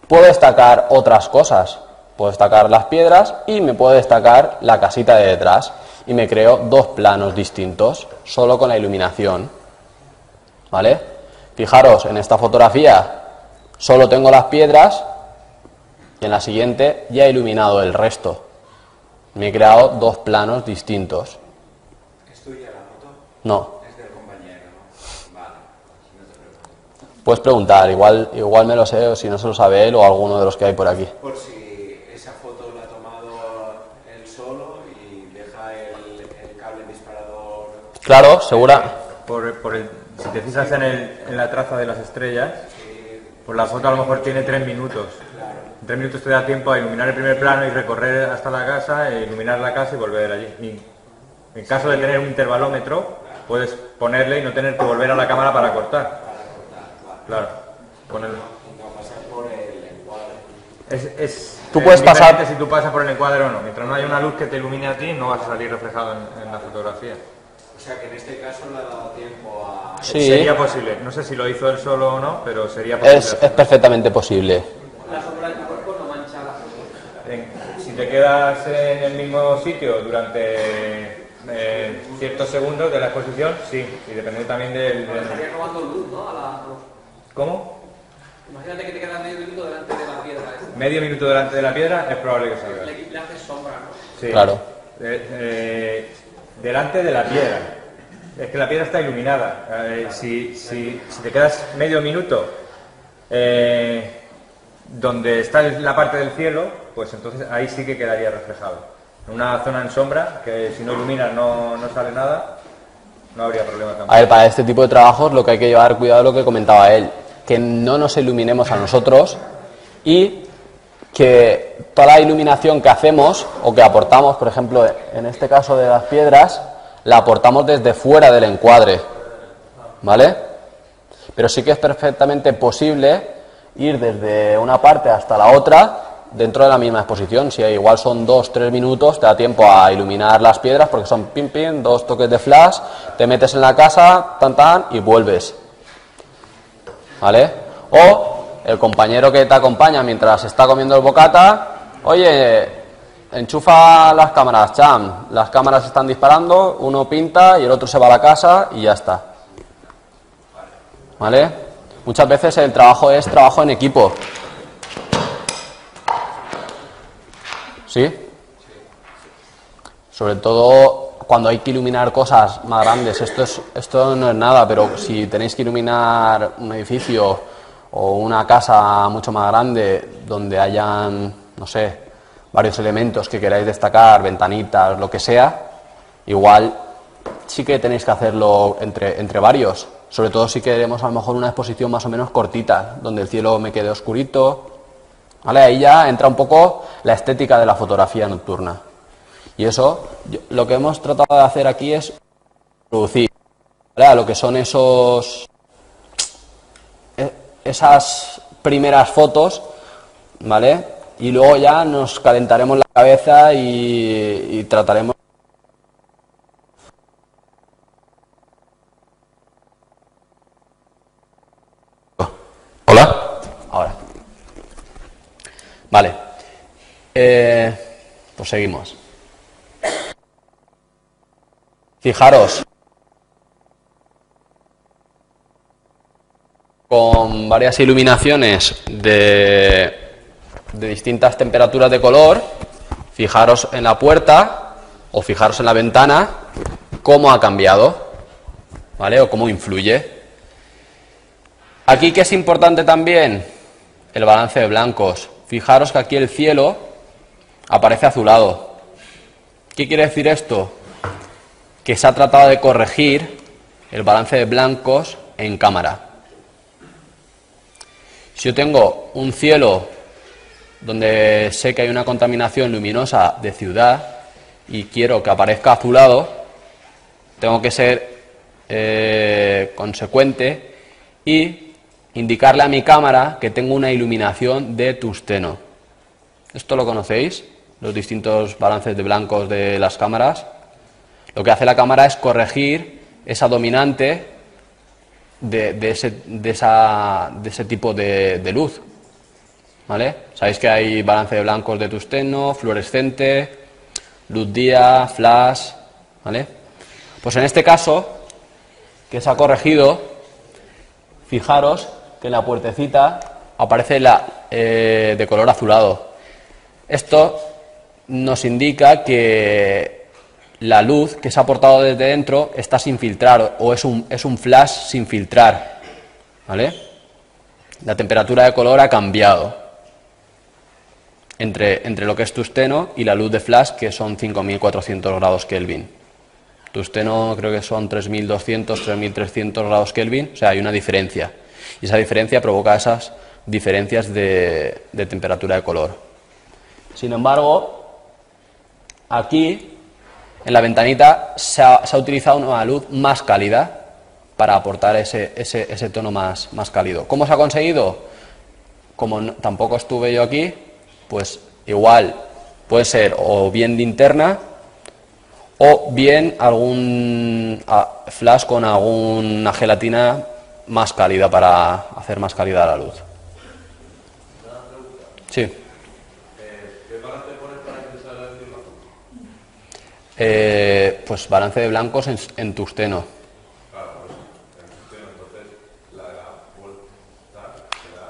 puedo destacar otras cosas. Puedo destacar las piedras y me puedo destacar la casita de detrás. Y me creo dos planos distintos, solo con la iluminación. ¿Vale? Fijaros, en esta fotografía solo tengo las piedras y en la siguiente ya he iluminado el resto. Me he creado dos planos distintos. ¿Es tuya la foto? No. Es del compañero, ¿no? Vale, no te preocupes. Puedes preguntar, igual me lo sé, o si no se lo sabe él o alguno de los que hay por aquí. Por si esa foto la ha tomado él solo y deja el cable disparador. Claro, segura. Si te fijas en la traza de las estrellas, pues la foto a lo mejor tiene 3 minutos. En 3 minutos te da tiempo a iluminar el primer plano y recorrer hasta la casa, e iluminar la casa y volver allí. Y en caso de tener un intervalómetro, puedes ponerle y no tener que volver a la cámara para cortar. Claro, ponerlo. No pasar por el encuadre. Tú puedes pasar. Si tú pasas por el encuadre o no. Mientras no haya una luz que te ilumine a ti, no vas a salir reflejado en la fotografía. O sea que en este caso le ha dado tiempo a... Sí. Sería posible. No sé si lo hizo él solo o no, pero sería posible. Es perfectamente posible. La sombra de tu cuerpo no mancha la foto. Si te quedas en el mismo sitio durante ciertos segundos de la exposición, sí. Y depende también Estarías robando luz, ¿no? ¿Cómo? Imagínate que te quedas medio minuto delante de la piedra. Medio minuto delante de la piedra es probable que salga. Le haces sombra, ¿no? Sí. Claro. Delante de la piedra. Es que la piedra está iluminada. Si te quedas medio minuto donde está la parte del cielo, pues entonces ahí sí que quedaría reflejado. En una zona en sombra, que si no iluminas no sale nada, no habría problema tampoco. A ver, para este tipo de trabajos lo que hay que llevar cuidado es lo que comentaba él, que no nos iluminemos a nosotros y que toda la iluminación que hacemos o que aportamos, por ejemplo, en este caso de las piedras, la aportamos desde fuera del encuadre, ¿vale? Pero sí que es perfectamente posible ir desde una parte hasta la otra dentro de la misma exposición. Si igual son 2-3 minutos, te da tiempo a iluminar las piedras porque son pim pim, 2 toques de flash, te metes en la casa, tan y vuelves, ¿vale? O el compañero que te acompaña mientras está comiendo el bocata, oye, enchufa las cámaras, cham, las cámaras están disparando, uno pinta y el otro se va a la casa y ya está, ¿vale? Muchas veces el trabajo es trabajo en equipo. ¿Sí? Sobre todo cuando hay que iluminar cosas más grandes. Esto no es nada, pero si tenéis que iluminar un edificio o una casa mucho más grande donde hayan, no sé, varios elementos que queráis destacar, ventanitas, lo que sea, igual sí que tenéis que hacerlo entre varios. Sobre todo si queremos a lo mejor una exposición más o menos cortita, donde el cielo me quede oscurito. ¿Vale? Ahí ya entra un poco la estética de la fotografía nocturna. Y eso, lo que hemos tratado de hacer aquí es producir, ¿vale?, lo que son esas primeras fotos, ¿vale? Y luego ya nos calentaremos la cabeza y trataremos. Hola. Ahora. Vale. Pues seguimos. Fijaros. Con varias iluminaciones de distintas temperaturas de color, fijaros en la puerta o fijaros en la ventana cómo ha cambiado, ¿vale? O cómo influye. Aquí, ¿qué es importante también? El balance de blancos. Fijaros que aquí el cielo aparece azulado. ¿Qué quiere decir esto? Que se ha tratado de corregir el balance de blancos en cámara. Si yo tengo un cielo donde sé que hay una contaminación luminosa de ciudad y quiero que aparezca azulado, tengo que ser consecuente y indicarle a mi cámara que tengo una iluminación de tungsteno. ¿Esto lo conocéis? Los distintos balances de blancos de las cámaras. Lo que hace la cámara es corregir esa dominante de ese tipo de luz. ¿Vale? Sabéis que hay balance de blancos de tungsteno, fluorescente, luz día, flash, ¿vale? Pues en este caso, que se ha corregido, fijaros que en la puertecita aparece de color azulado. Esto nos indica que la luz que se ha aportado desde dentro está sin filtrar, o es un flash sin filtrar, ¿vale? La temperatura de color ha cambiado entre lo que es tungsteno y la luz de flash, que son 5400 grados Kelvin. Tungsteno creo que son 3200, 3300 grados Kelvin, o sea, hay una diferencia. Y esa diferencia provoca esas diferencias de temperatura de color. Sin embargo, aquí, en la ventanita, se ha utilizado una luz más cálida para aportar ese tono más cálido. ¿Cómo se ha conseguido? Como tampoco estuve yo aquí, pues igual puede ser o bien linterna o bien algún flash con alguna gelatina más cálida para hacer más cálida la luz. Sí. ¿Qué balance pones para que te salga el azul? Pues balance de blancos en tungsteno. Claro, pues en tungsteno, entonces la de la puerta será...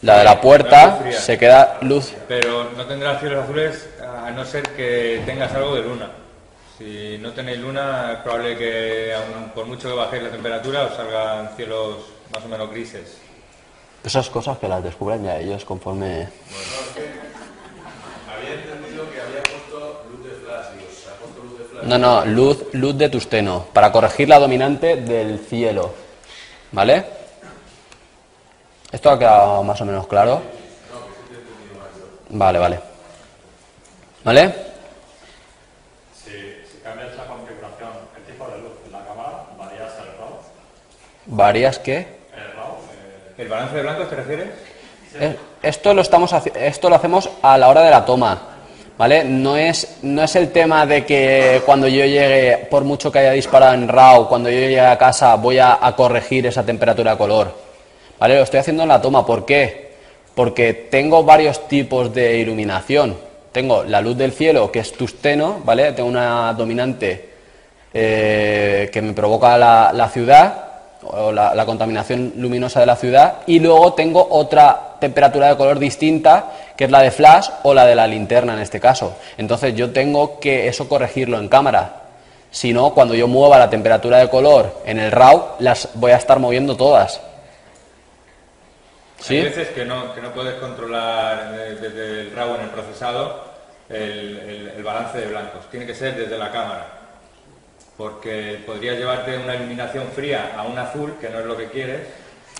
La de la puerta se queda luz. Pero no tendrás cielos azules a no ser que tengas algo de luna. Si no tenéis luna, es probable que, aun por mucho que bajéis la temperatura, os salgan cielos más o menos grises. Esas cosas que las descubren ya ellos conforme... Bueno, es que había entendido que había puesto luz de flash, digo, ¿se ha puesto luz de flash? No, luz de tungsteno, para corregir la dominante del cielo. ¿Vale? ¿Esto ha quedado más o menos claro? Vale. ¿Vale? Si cambias la configuración, el tipo de luz en la cámara, ¿varías el RAW? ¿Varías qué? El RAW, ¿El balance de blancos te refieres? Esto lo hacemos a la hora de la toma, ¿vale? No es el tema de que cuando yo llegue, por mucho que haya disparado en RAW, cuando yo llegue a casa voy a corregir esa temperatura de color, ¿vale? Lo estoy haciendo en la toma. ¿Por qué? Porque tengo varios tipos de iluminación. Tengo la luz del cielo, que es tungsteno, ¿vale? Tengo una dominante que me provoca la ciudad, o la contaminación luminosa de la ciudad, y luego tengo otra temperatura de color distinta, que es la de flash o la de la linterna en este caso. Entonces yo tengo que eso corregirlo en cámara. Si no, cuando yo mueva la temperatura de color en el RAW, las voy a estar moviendo todas. ¿Sí? Hay veces que no puedes controlar desde el RAW en el procesado el balance de blancos. Tiene que ser desde la cámara. Porque podrías llevarte una iluminación fría a un azul, que no es lo que quieres,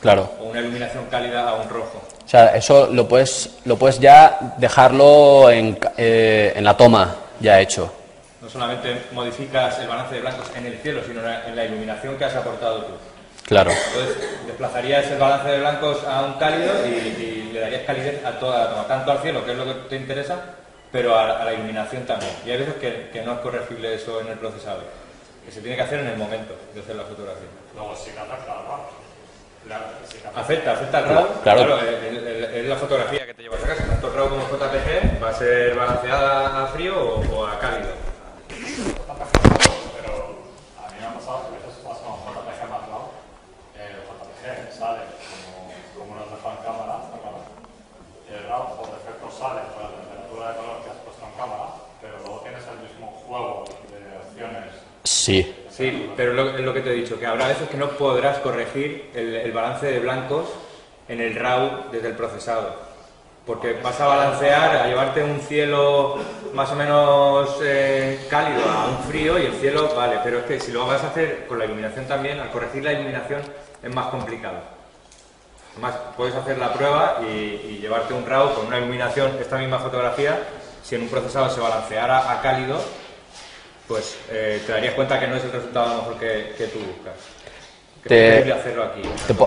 Claro. o una iluminación cálida a un rojo. O sea, eso lo puedes ya dejarlo en la toma ya hecho. No solamente modificas el balance de blancos en el cielo, sino en la iluminación que has aportado tú. Claro. Entonces, desplazarías el balance de blancos a un cálido y le darías calidez a toda la toma, tanto al cielo, que es lo que te interesa, pero a la iluminación también. Y hay veces que no es corregible eso en el procesado, que se tiene que hacer en el momento de hacer la fotografía. luego sí que afecta al RAW. Claro, sí que Afecta al RAW. Claro. Es la fotografía que te llevas a casa. Tanto RAW como JPG va a ser balanceada a frío o a cálido. Pero a mí me ha pasado que a veces vas con JPG más RAW, el JPG sale como nos deja en cámara, y el RAW por defecto sale con la temperatura de color que has puesto en cámara, pero luego tienes el mismo juego de opciones. Sí. Sí, pero es lo que te he dicho, que habrá veces que no podrás corregir el balance de blancos en el RAW desde el procesado. Porque vas a balancear, a llevarte un cielo más o menos cálido a un frío y el cielo, vale, pero es que si lo vas a hacer con la iluminación también, al corregir la iluminación es más complicado. Además, puedes hacer la prueba y llevarte un RAW con una iluminación, esta misma fotografía, si en un procesador se balanceara a cálido, pues te darías cuenta que no es el resultado a lo mejor que tú buscas. Que es posible hacerlo aquí.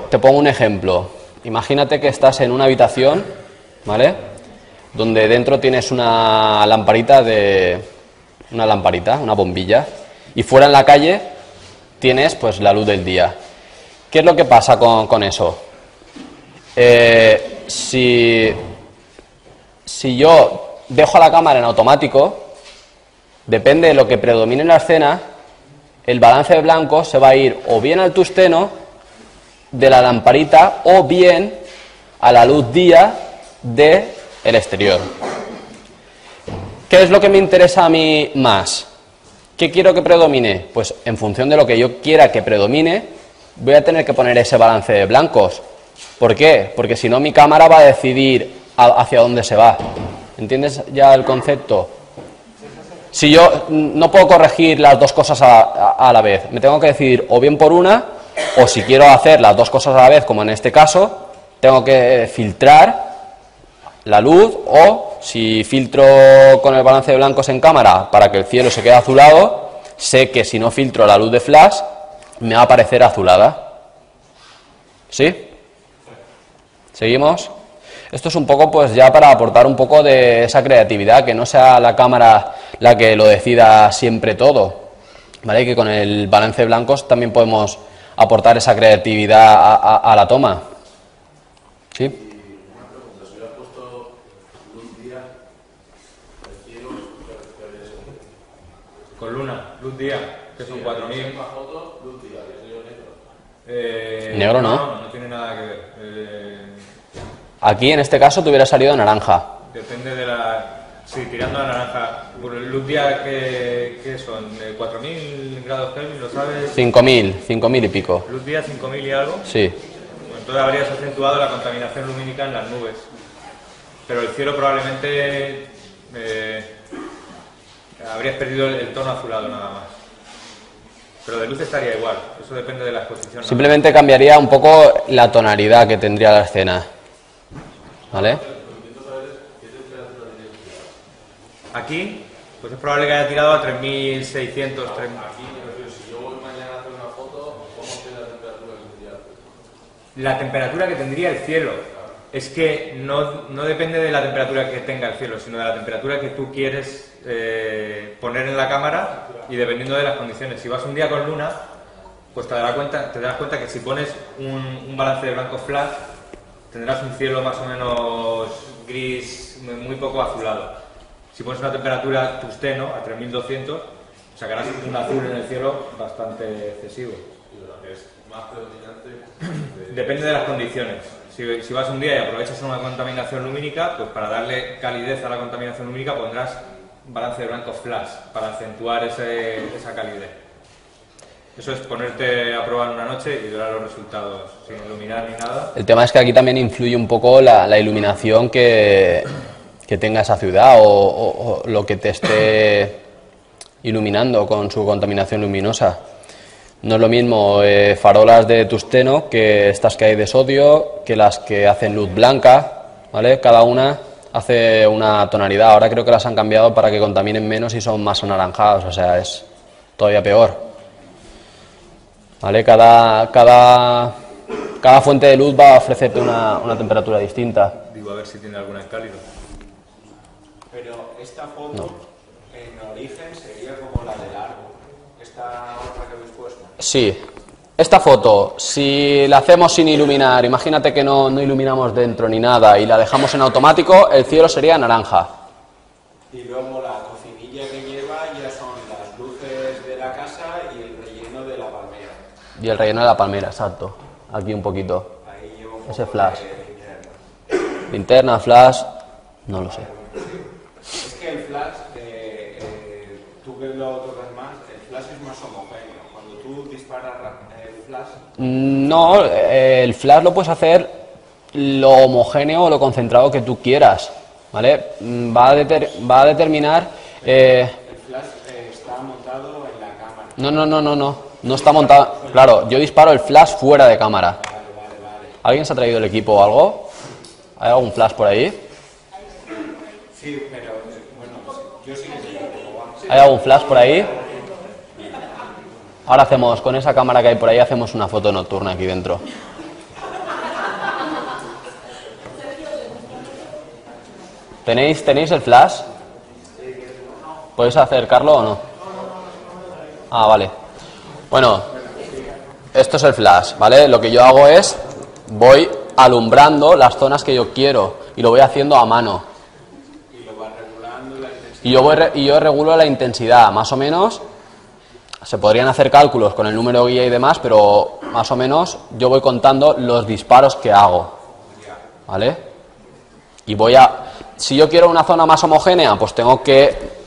Te pongo un ejemplo. Imagínate que estás en una habitación, ¿vale? Donde dentro tienes una lamparita, una bombilla, y fuera en la calle tienes pues la luz del día. ¿Qué es lo que pasa con eso? Si yo dejo la cámara en automático, depende de lo que predomine en la escena, el balance de blancos se va a ir o bien al tusteno de la lamparita o bien a la luz día del exterior. ¿Qué es lo que me interesa a mí más? ¿Qué quiero que predomine? Pues en función de lo que yo quiera que predomine, voy a tener que poner ese balance de blancos. ¿Por qué? Porque si no mi cámara va a decidir hacia dónde se va. ¿Entiendes ya el concepto? Si yo no puedo corregir las dos cosas a la vez, me tengo que decidir o bien por una, o si quiero hacer las dos cosas a la vez, como en este caso, tengo que filtrar la luz, o si filtro con el balance de blancos en cámara para que el cielo se quede azulado, sé que si no filtro la luz de flash, me va a aparecer azulada. ¿Sí? ¿Seguimos? Esto es un poco pues ya para aportar un poco de esa creatividad, que no sea la cámara la que lo decida siempre todo, ¿vale? Que con el balance de blancos también podemos aportar esa creatividad a la toma. ¿Sí? Una pregunta, si hubiera puesto luz día, el cielo, Con luna, luz día, que son 4000. una foto, luz día, y el negro. Negro no. No tiene nada que ver. Aquí en este caso te hubiera salido naranja. Depende de la... Sí, tirando a naranja. Luz día, ¿qué son? ¿4000 grados Kelvin? ¿Lo sabes? 5000 y pico. Luz día, 5000 y algo. Sí. Pues entonces habrías acentuado la contaminación lumínica en las nubes. Pero el cielo probablemente habrías perdido el tono azulado nada más. Pero de luz estaría igual. Eso depende de la exposición. Simplemente cambiaría un poco la tonalidad que tendría la escena. ¿Vale? Aquí, pues es probable que haya tirado a 3600. Aquí, si yo voy mañana a hacer una foto, ¿cómo tiene la temperatura que tendría? La temperatura que tendría el cielo. Es que no depende de la temperatura que tenga el cielo, sino de la temperatura que tú quieres poner en la cámara y dependiendo de las condiciones. Si vas un día con luna, pues te darás cuenta que si pones un balance de blanco flash, tendrás un cielo más o menos gris, muy poco azulado. Si pones una temperatura tusteno a 3200, sacarás un azul en el cielo bastante excesivo. Es más predominante. Depende de las condiciones. Si vas un día y aprovechas una contaminación lumínica, pues para darle calidez a la contaminación lumínica pondrás balance de blanco flash para acentuar esa calidez. Eso es ponerte a prueba en una noche y ver los resultados sin iluminar ni nada. El tema es que aquí también influye un poco la iluminación que tenga esa ciudad o lo que te esté iluminando con su contaminación luminosa. No es lo mismo farolas de tusteno que estas que hay de sodio, que las que hacen luz blanca, ¿vale? Cada una hace una tonalidad. Ahora creo que las han cambiado para que contaminen menos y son más anaranjados, o sea, es todavía peor. ¿Vale? Cada fuente de luz va a ofrecerte una temperatura distinta. Digo, a ver si tiene alguna en cálido. Pero esta foto, en origen, sería como la del árbol. Esta otra que habéis puesto. Sí. Esta foto, si la hacemos sin iluminar, imagínate que no iluminamos dentro ni nada y la dejamos en automático, el cielo sería naranja. Y luego la cocinilla que lleva ya son las luces de la casa y el relleno de la palmera. Y el relleno de la palmera, exacto. Aquí un poquito. Ahí lleva un poco Ese flash. de linterna. Linterna, flash, no lo sé. Es que el flash, tú que lo tocas más, el flash es más homogéneo. Cuando tú disparas el flash, No, el flash lo puedes hacer lo homogéneo o lo concentrado que tú quieras, ¿vale? Va a determinar... El flash está montado en la cámara. No está montado... Claro, yo disparo el flash fuera de cámara. ¿Alguien se ha traído el equipo o algo? ¿Hay algún flash por ahí? Sí, pero bueno, yo sí que sé. ¿Hay algún flash por ahí? Ahora hacemos, con esa cámara que hay por ahí, hacemos una foto nocturna aquí dentro. ¿Tenéis el flash? ¿Podéis acercarlo o no? Ah, vale. Bueno, esto es el flash, ¿vale? Lo que yo hago es, voy alumbrando las zonas que yo quiero y lo voy haciendo a mano. Y lo vas regulando la intensidad. Y yo regulo la intensidad, más o menos. Se podrían hacer cálculos con el número guía y demás, pero más o menos yo voy contando los disparos que hago, ¿vale? Y si yo quiero una zona más homogénea, pues tengo que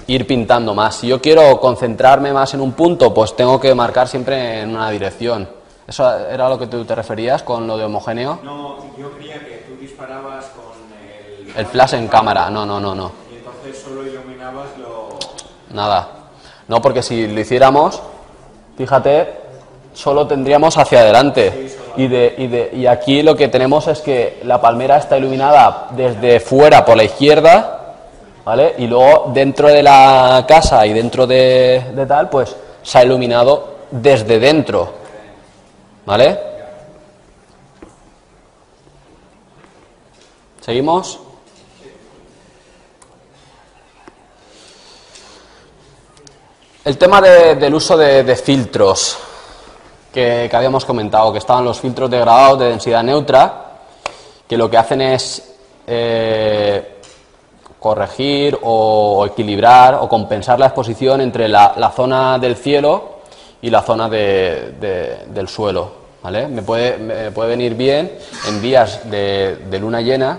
ir pintando más. Si yo quiero concentrarme más en un punto, pues tengo que marcar siempre en una dirección. ¿Eso era lo que tú te referías con lo de homogéneo? No, yo creía que tú disparabas con el flash en cámara, no. Y entonces solo iluminabas lo... Nada. No, porque si lo hiciéramos, fíjate, solo tendríamos hacia adelante. Y aquí lo que tenemos es que la palmera está iluminada desde fuera por la izquierda, ¿vale? Y luego dentro de la casa y dentro de tal, pues se ha iluminado desde dentro, ¿vale? ¿Seguimos? El tema del uso de filtros que habíamos comentado, que estaban los filtros degradados de densidad neutra, que lo que hacen es corregir o equilibrar o compensar la exposición entre la zona del cielo y la zona del suelo, ¿vale? Me puede venir bien en días de luna llena,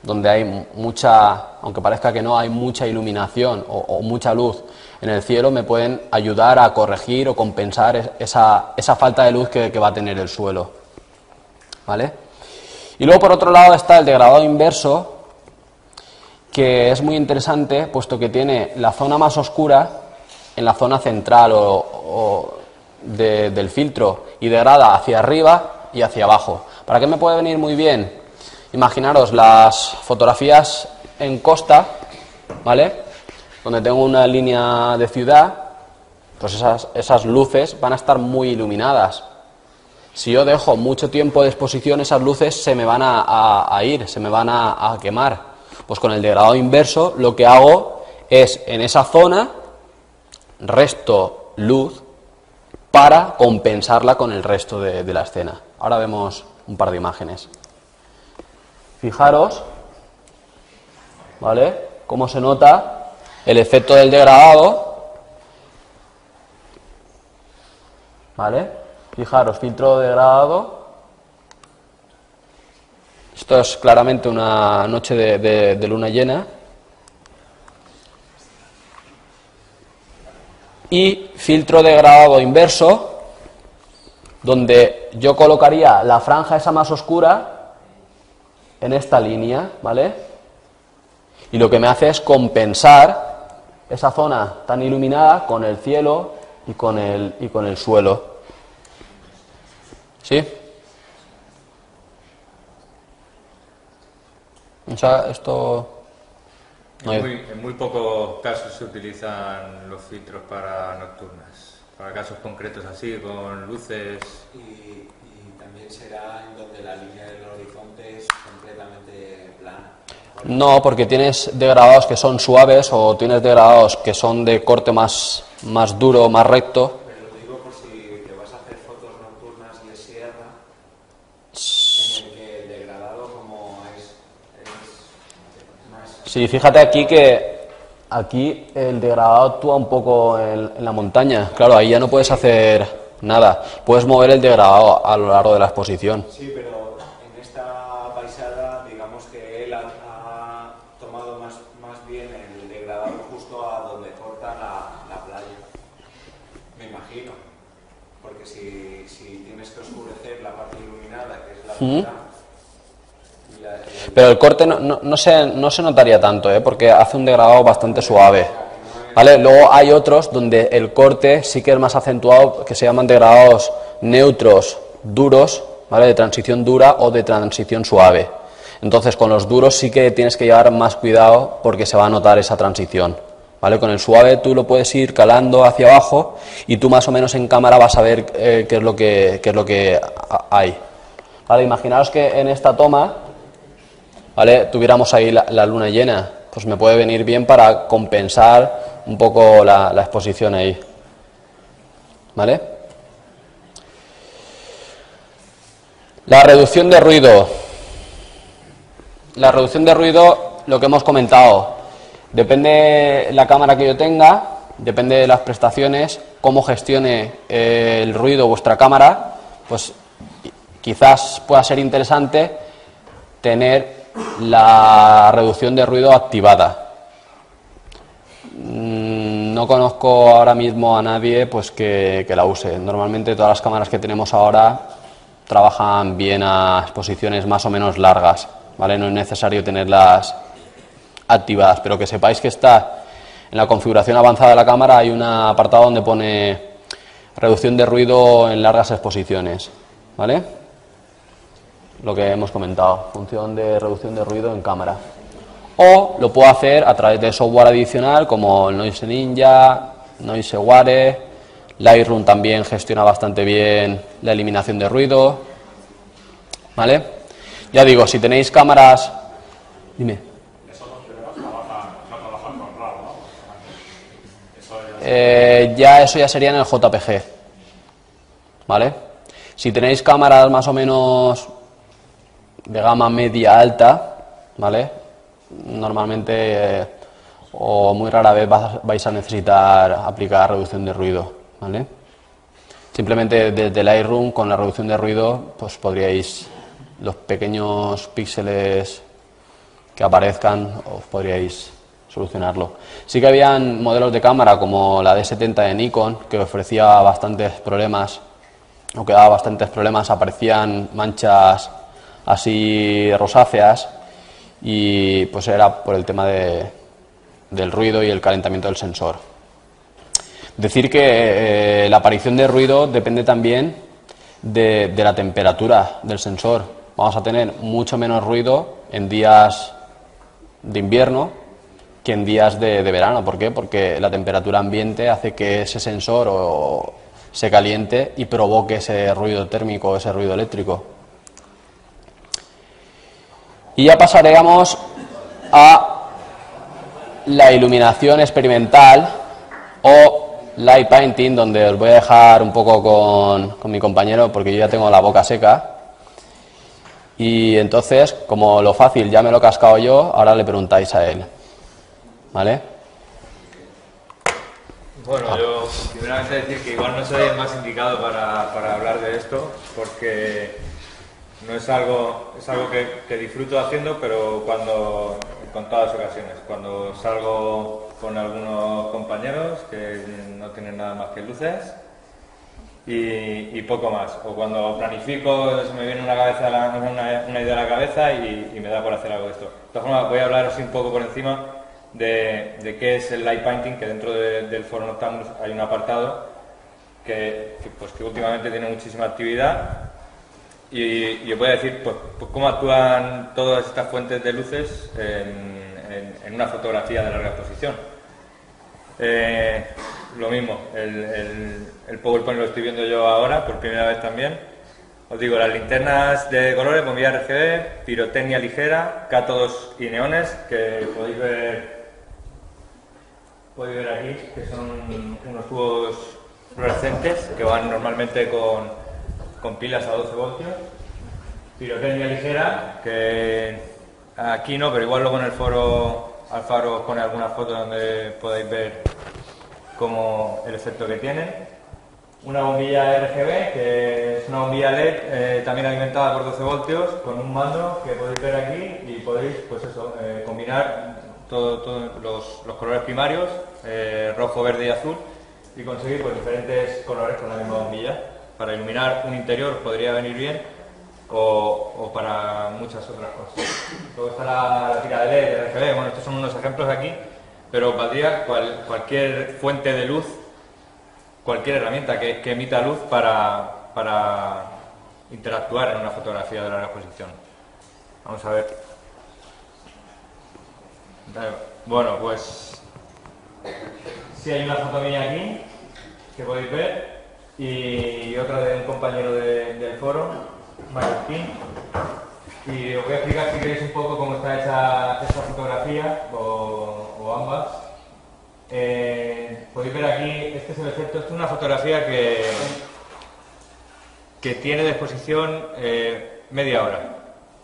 donde hay mucha, aunque parezca que no, hay mucha iluminación o mucha luz en el cielo, me pueden ayudar a corregir o compensar esa falta de luz que va a tener el suelo, ¿vale? Y luego por otro lado está el degradado inverso, que es muy interesante, puesto que tiene la zona más oscura en la zona central del filtro y degrada hacia arriba y hacia abajo. ¿Para qué me puede venir muy bien? Imaginaros las fotografías en costa, ¿vale? Donde tengo una línea de ciudad, pues esas luces van a estar muy iluminadas. Si yo dejo mucho tiempo de exposición, esas luces se me van a ir, se me van a quemar. Pues con el degradado inverso lo que hago es, en esa zona, resto luz para compensarla con el resto de la escena. Ahora vemos un par de imágenes. Fijaros, ¿vale?, cómo se nota el efecto del degradado, ¿vale? Fijaros, filtro degradado. Esto es claramente una noche de luna llena. Y filtro degradado inverso, donde yo colocaría la franja esa más oscura en esta línea, ¿vale? Y lo que me hace es compensar esa zona tan iluminada con el cielo y con el suelo. ¿Sí? O sea, esto... En muy pocos casos se utilizan los filtros para nocturnas. Para casos concretos así, con luces... Y también será en donde la línea del horizonte es completamente plana. No, porque tienes degradados que son suaves o tienes degradados que son de corte más duro, más recto. Pero lo digo por si te vas a hacer fotos nocturnas de sierra, en el que el degradado como es más... Sí, fíjate aquí que aquí el degradado actúa un poco en la montaña. Claro, ahí ya no puedes hacer nada. Puedes mover el degradado a lo largo de la exposición. Sí, pero en esta paisada, digamos que él ha tomado más bien el degradado justo a donde corta la playa. Me imagino. Porque si tienes que oscurecer la parte iluminada, que es la ciudad, Pero el corte no se notaría tanto, porque hace un degradado bastante suave. ¿Vale? Luego hay otros donde el corte sí que es más acentuado, que se llaman degradados neutros, duros, ¿vale? De transición dura o de transición suave. Entonces con los duros sí que tienes que llevar más cuidado porque se va a notar esa transición. ¿Vale? Con el suave tú lo puedes ir calando hacia abajo y tú más o menos en cámara vas a ver qué es lo que hay. ¿Vale? Imaginaos que en esta toma, ¿vale? Tuviéramos ahí la luna llena, pues me puede venir bien para compensar un poco la exposición ahí. ¿Vale? La reducción de ruido. La reducción de ruido, lo que hemos comentado, depende la cámara que yo tenga, depende de las prestaciones, cómo gestione el ruido vuestra cámara, pues quizás pueda ser interesante tener la reducción de ruido activada. No conozco ahora mismo a nadie pues que la use. Normalmente todas las cámaras que tenemos ahora trabajan bien a exposiciones más o menos largas, ¿vale? No es necesario tenerlas activadas, pero que sepáis que está en la configuración avanzada de la cámara, hay un apartado donde pone reducción de ruido en largas exposiciones, ¿vale? Lo que hemos comentado, función de reducción de ruido en cámara. O lo puedo hacer a través de software adicional como Noise Ninja, Noiseware. Lightroom también gestiona bastante bien la eliminación de ruido, ¿vale? Ya digo, si tenéis cámaras... Dime. Eso ya sería en el JPG, ¿vale? Si tenéis cámaras más o menos de gama media alta, ¿vale? Normalmente o muy rara vez vais a necesitar aplicar reducción de ruido, ¿vale? Simplemente desde Lightroom con la reducción de ruido pues podríais, los pequeños píxeles que aparezcan, os podríais solucionarlo. Sí que habían modelos de cámara como la D70 de Nikon que ofrecía bastantes problemas, o que daba bastantes problemas, aparecían manchas así rosáceas y pues era por el tema del ruido y el calentamiento del sensor. Decir que la aparición de ruido depende también de la temperatura del sensor. Vamos a tener mucho menos ruido en días de invierno que en días de verano. ¿Por qué? Porque la temperatura ambiente hace que ese sensor se caliente y provoque ese ruido térmico, ese ruido eléctrico. Y ya pasaríamos a la iluminación experimental o light painting, donde os voy a dejar un poco con mi compañero porque yo ya tengo la boca seca. Y entonces, como lo fácil ya me lo he cascado yo, ahora le preguntáis a él. ¿Vale? Bueno, yo primeramente decir que igual no soy el más indicado para hablar de esto, porque no es algo que disfruto haciendo, pero con todas las ocasiones. Cuando salgo con algunos compañeros que no tienen nada más que luces y poco más. O cuando planifico, se me viene una idea a la cabeza y me da por hacer algo de esto. De todas formas, voy a hablar así un poco por encima de qué es el light painting, que dentro del foro Noctambulos hay un apartado que últimamente tiene muchísima actividad. Y os voy a decir pues cómo actúan todas estas fuentes de luces en una fotografía de larga exposición. Lo mismo, el PowerPoint lo estoy viendo yo ahora, por primera vez también. Os digo, las linternas de colores, bombilla RGB, pirotecnia ligera, cátodos y neones, que podéis ver aquí, que son unos tubos fluorescentes que van normalmente con pilas a 12 voltios. Pirotecnia ligera, que aquí no, pero igual luego en el foro Alfaro os pone algunas fotos donde podéis ver cómo el efecto que tiene. Una bombilla RGB, que es una bombilla LED también alimentada por 12 voltios, con un mando que podéis ver aquí y podéis combinar todos los colores primarios, rojo, verde y azul, y conseguir diferentes colores con la misma bombilla. Para iluminar un interior podría venir bien. o para muchas otras cosas. Luego está la tira de LED, RGB, bueno, estos son unos ejemplos aquí, pero valdría cualquier fuente de luz, cualquier herramienta que emita luz para interactuar en una fotografía de larga exposición. Vamos a ver. Bueno, pues sí, hay una foto mía aquí que podéis ver y otra de un compañero del foro, Mallorquín, y os voy a explicar si queréis un poco cómo está hecha esta fotografía o ambas. Podéis ver aquí, este es el efecto, esto es una fotografía que tiene de exposición media hora.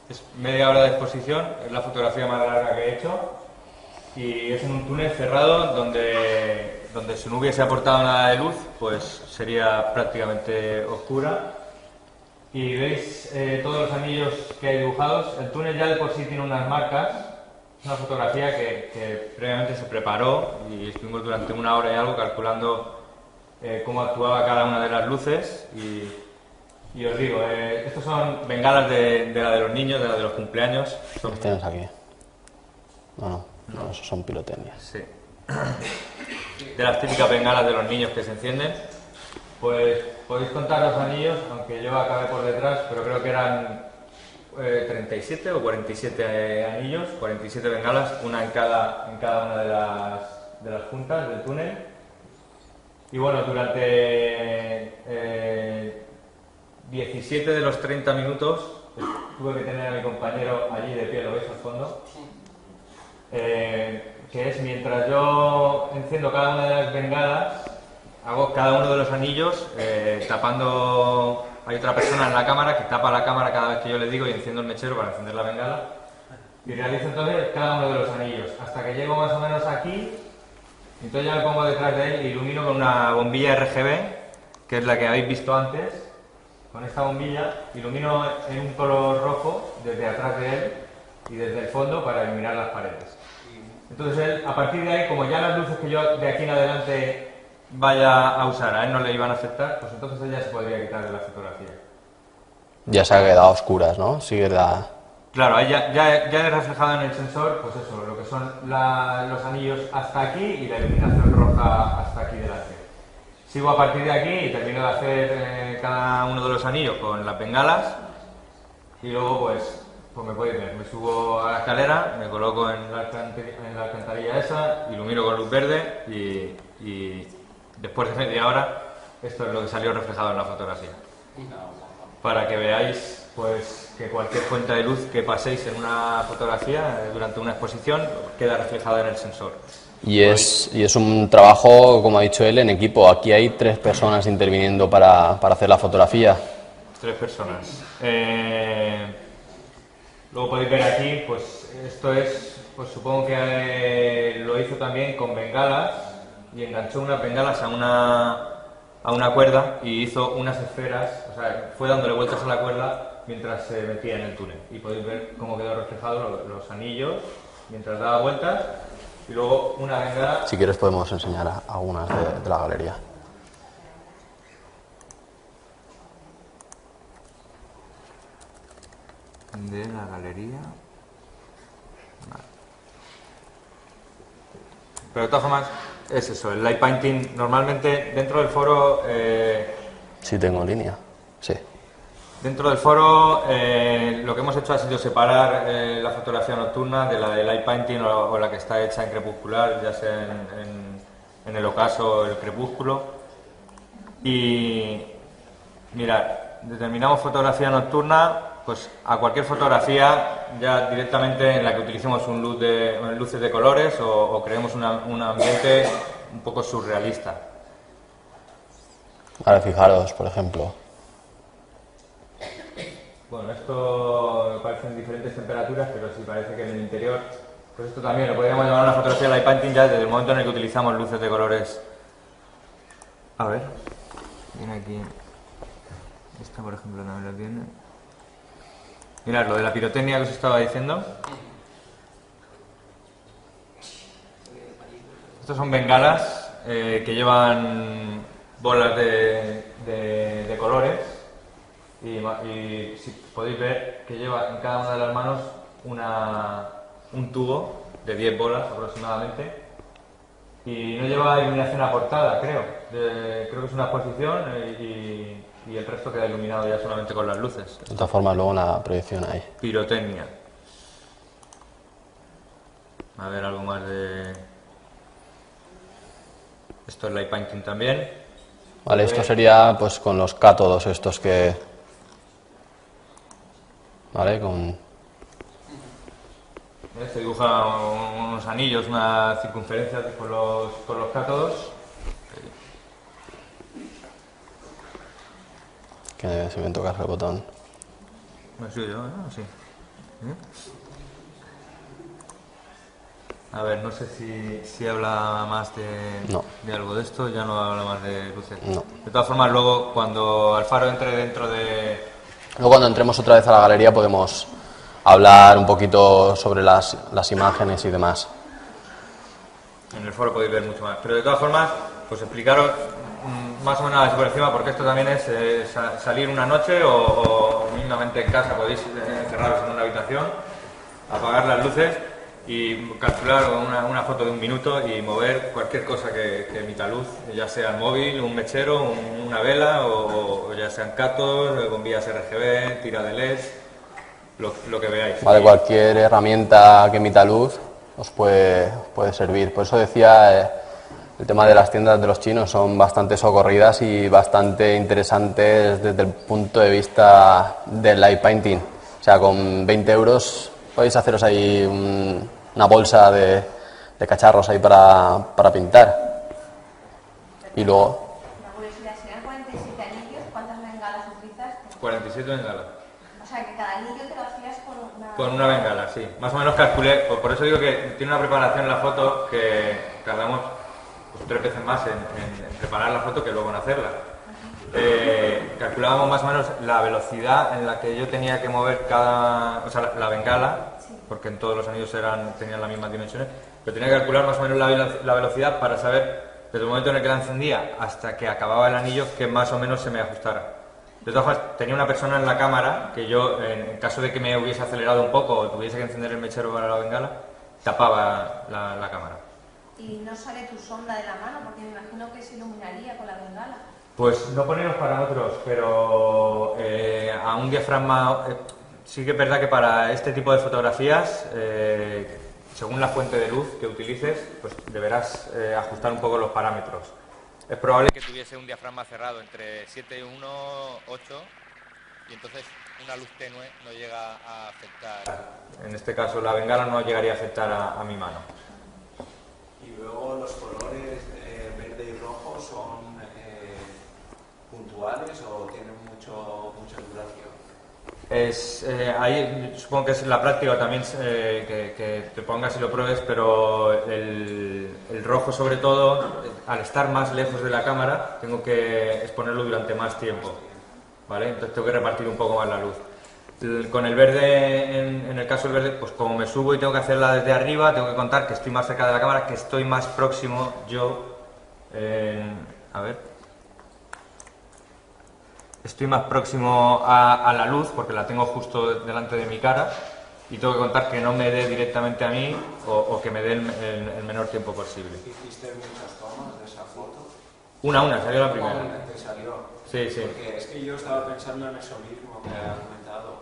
Es media hora de exposición, es la fotografía más larga que he hecho y es en un túnel cerrado donde si no hubiese aportado nada de luz pues sería prácticamente oscura. Y veis todos los anillos que hay dibujados. El túnel ya de por sí tiene unas marcas. Es una fotografía que previamente se preparó y estuvimos durante una hora y algo calculando cómo actuaba cada una de las luces y os digo, estos son bengalas de la de los niños, de la de los cumpleaños. ¿Los tienes aquí? No, esos son pirotecnias. Sí. De las típicas bengalas de los niños que se encienden. Pues podéis contar los anillos, aunque yo acabé por detrás, pero creo que eran 37 o 47 anillos, 47 bengalas, una en cada una de las puntas del túnel. Y bueno, durante 17 de los 30 minutos tuve que tener a mi compañero allí de pie, ¿lo veis al fondo? Que es mientras yo enciendo cada una de las bengalas, hago cada uno de los anillos tapando. Hay otra persona en la cámara que tapa la cámara cada vez que yo le digo y enciendo el mechero para encender la bengala y realizo entonces cada uno de los anillos hasta que llego más o menos aquí. Entonces ya me pongo detrás de él e ilumino con una bombilla RGB, que es la que habéis visto antes. Con esta bombilla ilumino en un color rojo desde atrás de él y desde el fondo para iluminar las paredes. Entonces él, a partir de ahí, como ya las luces que yo de aquí en adelante vaya a usar a él no le iban a afectar, pues entonces él ya se podría quitar de la fotografía. Ya se ha quedado a oscuras, ¿no? Sigue la... Claro, ahí ya he reflejado en el sensor, pues eso, lo que son los anillos hasta aquí y la iluminación roja hasta aquí delante. Sigo a partir de aquí y termino de hacer cada uno de los anillos con las bengalas y luego pues me podéis ver, me subo a la escalera, me coloco en la alcantarilla esa, ilumino con luz verde y después de media hora esto es lo que salió reflejado en la fotografía. Para que veáis pues que cualquier fuente de luz que paséis en una fotografía durante una exposición queda reflejada en el sensor. Y es un trabajo, como ha dicho él, en equipo. Aquí hay 3 personas interviniendo para hacer la fotografía. 3 personas. Luego podéis ver aquí, pues esto es, pues supongo que lo hizo también con bengalas y enganchó unas bengalas a una cuerda y hizo unas esferas, o sea, fue dándole vueltas a la cuerda mientras se metía en el túnel. Y podéis ver cómo quedó reflejado los anillos mientras daba vueltas. Y luego una bengala... Si quieres podemos enseñar algunas de la galería. De la galería... Vale. Pero de todas formas, es eso, el light painting normalmente dentro del foro... Sí tengo línea, sí. Dentro del foro lo que hemos hecho ha sido separar la fotografía nocturna de la de light painting o la que está hecha en crepuscular, ya sea en el ocaso o el crepúsculo. Y mirad, determinamos fotografía nocturna, pues a cualquier fotografía ya directamente en la que utilicemos luces de colores o creemos un ambiente un poco surrealista. Ahora fijaros, por ejemplo. Bueno, esto me parece en diferentes temperaturas, pero sí parece que en el interior, pues esto también lo podríamos llamar una fotografía light painting ya desde el momento en el que utilizamos luces de colores. A ver, viene aquí, esta por ejemplo también lo tiene. Mirad, lo de la pirotecnia que os estaba diciendo. Estos son bengalas que llevan bolas de colores. y si podéis ver que lleva en cada una de las manos un tubo de 10 bolas aproximadamente, y no lleva iluminación aportada, creo que es una exposición y el resto queda iluminado ya solamente con las luces. De todas formas, luego la proyección ahí. Pirotecnia. A ver, algo más de... Esto es light painting también. Vale, esto sería pues con los cátodos estos que... Vale, con... Se dibujan unos anillos, una circunferencia con los cátodos. Que se me toca el botón. No soy yo, ¿no? Sí. A ver, no sé si habla más de algo de esto, ya no habla más de luces. No. De todas formas, luego cuando Alfaro entre dentro de... Luego cuando entremos otra vez a la galería podemos hablar un poquito sobre las imágenes y demás. En el foro podéis ver mucho más. Pero de todas formas, pues explicaros más o menos así por encima, porque esto también es salir una noche o mínimamente en casa, podéis encerraros en una habitación, apagar las luces y calcular una foto de 1 minuto y mover cualquier cosa que emita luz, ya sea el móvil, un mechero, una vela o ya sean cátodos, bombillas RGB, tira de LED, lo que veáis. Vale, cualquier herramienta que emita luz os puede servir. Por eso decía, el tema de las tiendas de los chinos son bastante socorridas y bastante interesantes desde el punto de vista del light painting. O sea, con 20 euros podéis haceros ahí una bolsa de cacharros ahí para pintar. Y luego... Una curiosidad, ¿serán 47 anillos? ¿Cuántas bengalas utilizaste? 47 bengalas. O sea, que cada anillo te lo hacías con una bengala, sí. Más o menos calculé, por eso digo que tiene una preparación en la foto que tardamos pues 3 veces más en preparar la foto que luego en hacerla. Calculábamos más o menos la velocidad en la que yo tenía que mover la bengala, porque en todos los anillos tenían las mismas dimensiones, pero tenía que calcular más o menos la velocidad para saber desde el momento en el que la encendía hasta que acababa el anillo que más o menos se me ajustara. De todas formas, tenía una persona en la cámara que yo, en caso de que me hubiese acelerado un poco o tuviese que encender el mechero para la bengala, tapaba la cámara. ¿Y no sale tu sombra de la mano? Porque me imagino que se iluminaría con la bengala. Pues no ponen los parámetros, pero a un diafragma... sí que es verdad que para este tipo de fotografías, según la fuente de luz que utilices, pues deberás ajustar un poco los parámetros. Es probable que tuviese un diafragma cerrado entre 7.1, 8, y entonces una luz tenue no llega a afectar. En este caso la bengala no llegaría a afectar a mi mano. Y luego los colores verde y rojo son puntuales o tienen mucha duración. Ahí supongo que es la práctica también que te pongas y lo pruebes, pero el rojo sobre todo, al estar más lejos de la cámara, tengo que exponerlo durante más tiempo, ¿vale? Entonces tengo que repartir un poco más la luz. Con el verde, en el caso del verde, pues como me subo y tengo que hacerla desde arriba, tengo que contar que estoy más cerca de la cámara, que estoy más próximo yo, a ver... Estoy más próximo a la luz porque la tengo justo delante de mi cara y tengo que contar que no me dé directamente a mí o que me dé el menor tiempo posible. ¿Hiciste muchas tomas de esa foto? Una, salió la primera. ¿Te salió? Sí, sí. Porque es que yo estaba pensando en eso mismo que has comentado.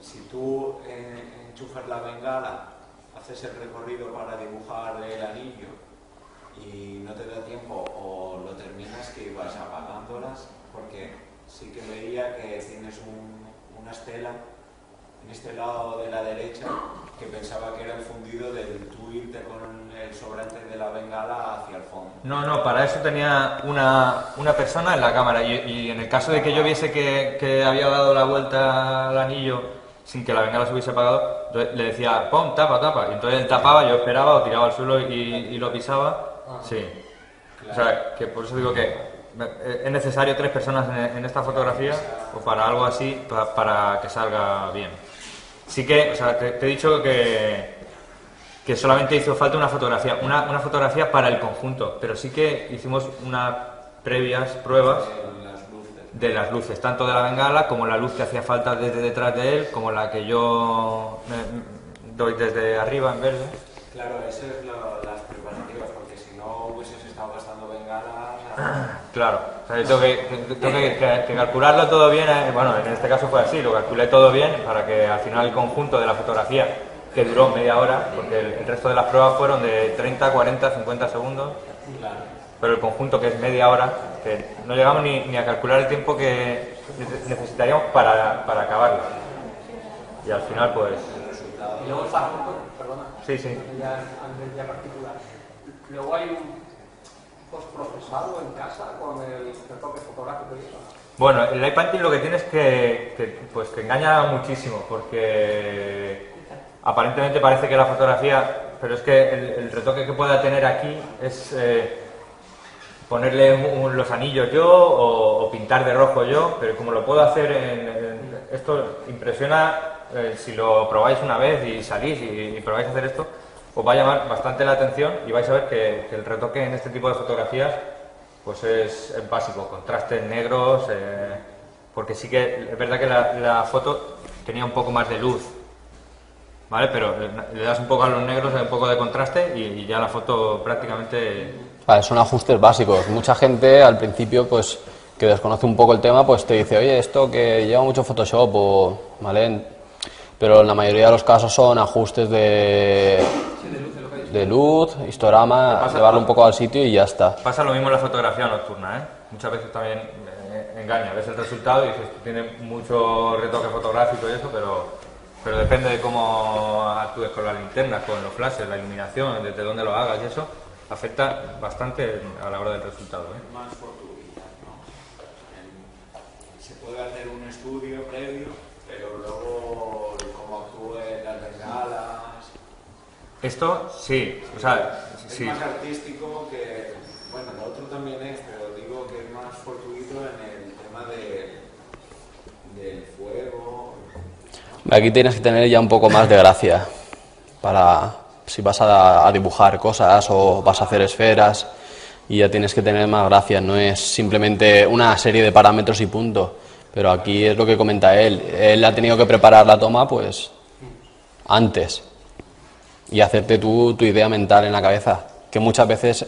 Si tú enchufas la bengala, haces el recorrido para dibujar el anillo y no te da tiempo o lo terminas que ibas apagándolas, porque sí que veía que tienes una estela en este lado de la derecha que pensaba que era el fundido del tú irte con el sobrante de la bengala hacia el fondo. No, para eso tenía una persona en la cámara y en el caso de que yo viese que había dado la vuelta al anillo sin que la bengala se hubiese apagado, le decía, pon, tapa, y entonces él tapaba, yo esperaba o tiraba al suelo y lo pisaba. Sí, claro. O sea, que por eso digo que es necesario 3 personas en esta fotografía o para algo así para que salga bien. Sí que, o sea, te he dicho que solamente hizo falta una fotografía para el conjunto, pero sí que hicimos unas previas pruebas de las luces, tanto de la bengala como la luz que hacía falta desde detrás de él, como la que yo doy desde arriba en verde. Claro, eso es las preparativas, porque si no hubieses estado gastando bengalas... Claro, o sea, yo tengo que calcularlo todo bien, bueno, en este caso fue así, lo calculé todo bien para que al final el conjunto de la fotografía, que duró media hora, porque el resto de las pruebas fueron de 30, 40, 50 segundos, pero el conjunto, que es media hora, que no llegamos ni a calcular el tiempo que necesitaríamos para acabarlo. Y al final, pues... Y luego el fármaco, perdona, Sí, sí. ya particular. Luego hay un postprocesado en casa con el retoque fotográfico y eso. Bueno, el light painting lo que tiene es que engaña muchísimo, porque aparentemente parece que la fotografía, pero es que el retoque que pueda tener aquí es ponerle los anillos yo o pintar de rojo yo, pero como lo puedo hacer esto impresiona, si lo probáis una vez y salís y probáis a hacer esto, os va a llamar bastante la atención y vais a ver que el retoque en este tipo de fotografías pues es básico, contrastes negros, porque sí que es verdad que la foto tenía un poco más de luz, ¿vale? Pero le das un poco a los negros, un poco de contraste y ya la foto prácticamente... Vale, son ajustes básicos. Mucha gente al principio, pues, que desconoce un poco el tema, pues te dice, oye, esto que lleva mucho Photoshop, o, ¿vale? Pero en la mayoría de los casos son ajustes de luz, histograma, llevarlo un poco al sitio y ya está. Pasa lo mismo en la fotografía nocturna, ¿eh? Muchas veces también engaña, ves el resultado y dices, tiene mucho retoque fotográfico y eso, pero depende de cómo actúes con las linternas, con los flashes, la iluminación, desde dónde lo hagas y eso, afecta bastante a la hora del resultado, ¿eh? Más fortuita, ¿no? Se puede hacer un estudio previo, pero luego cómo actúen las bengalas... Esto sí, o sea, Es sí. más artístico que... Bueno, lo otro también es, pero digo que es más fortuito en el tema del fuego... Aquí tienes que tener ya un poco más de gracia para si vas a dibujar cosas o vas a hacer esferas, y ya tienes que tener más gracia, no es simplemente una serie de parámetros y punto. Pero aquí es lo que comenta él ha tenido que preparar la toma pues antes y hacerte tu idea mental en la cabeza, que muchas veces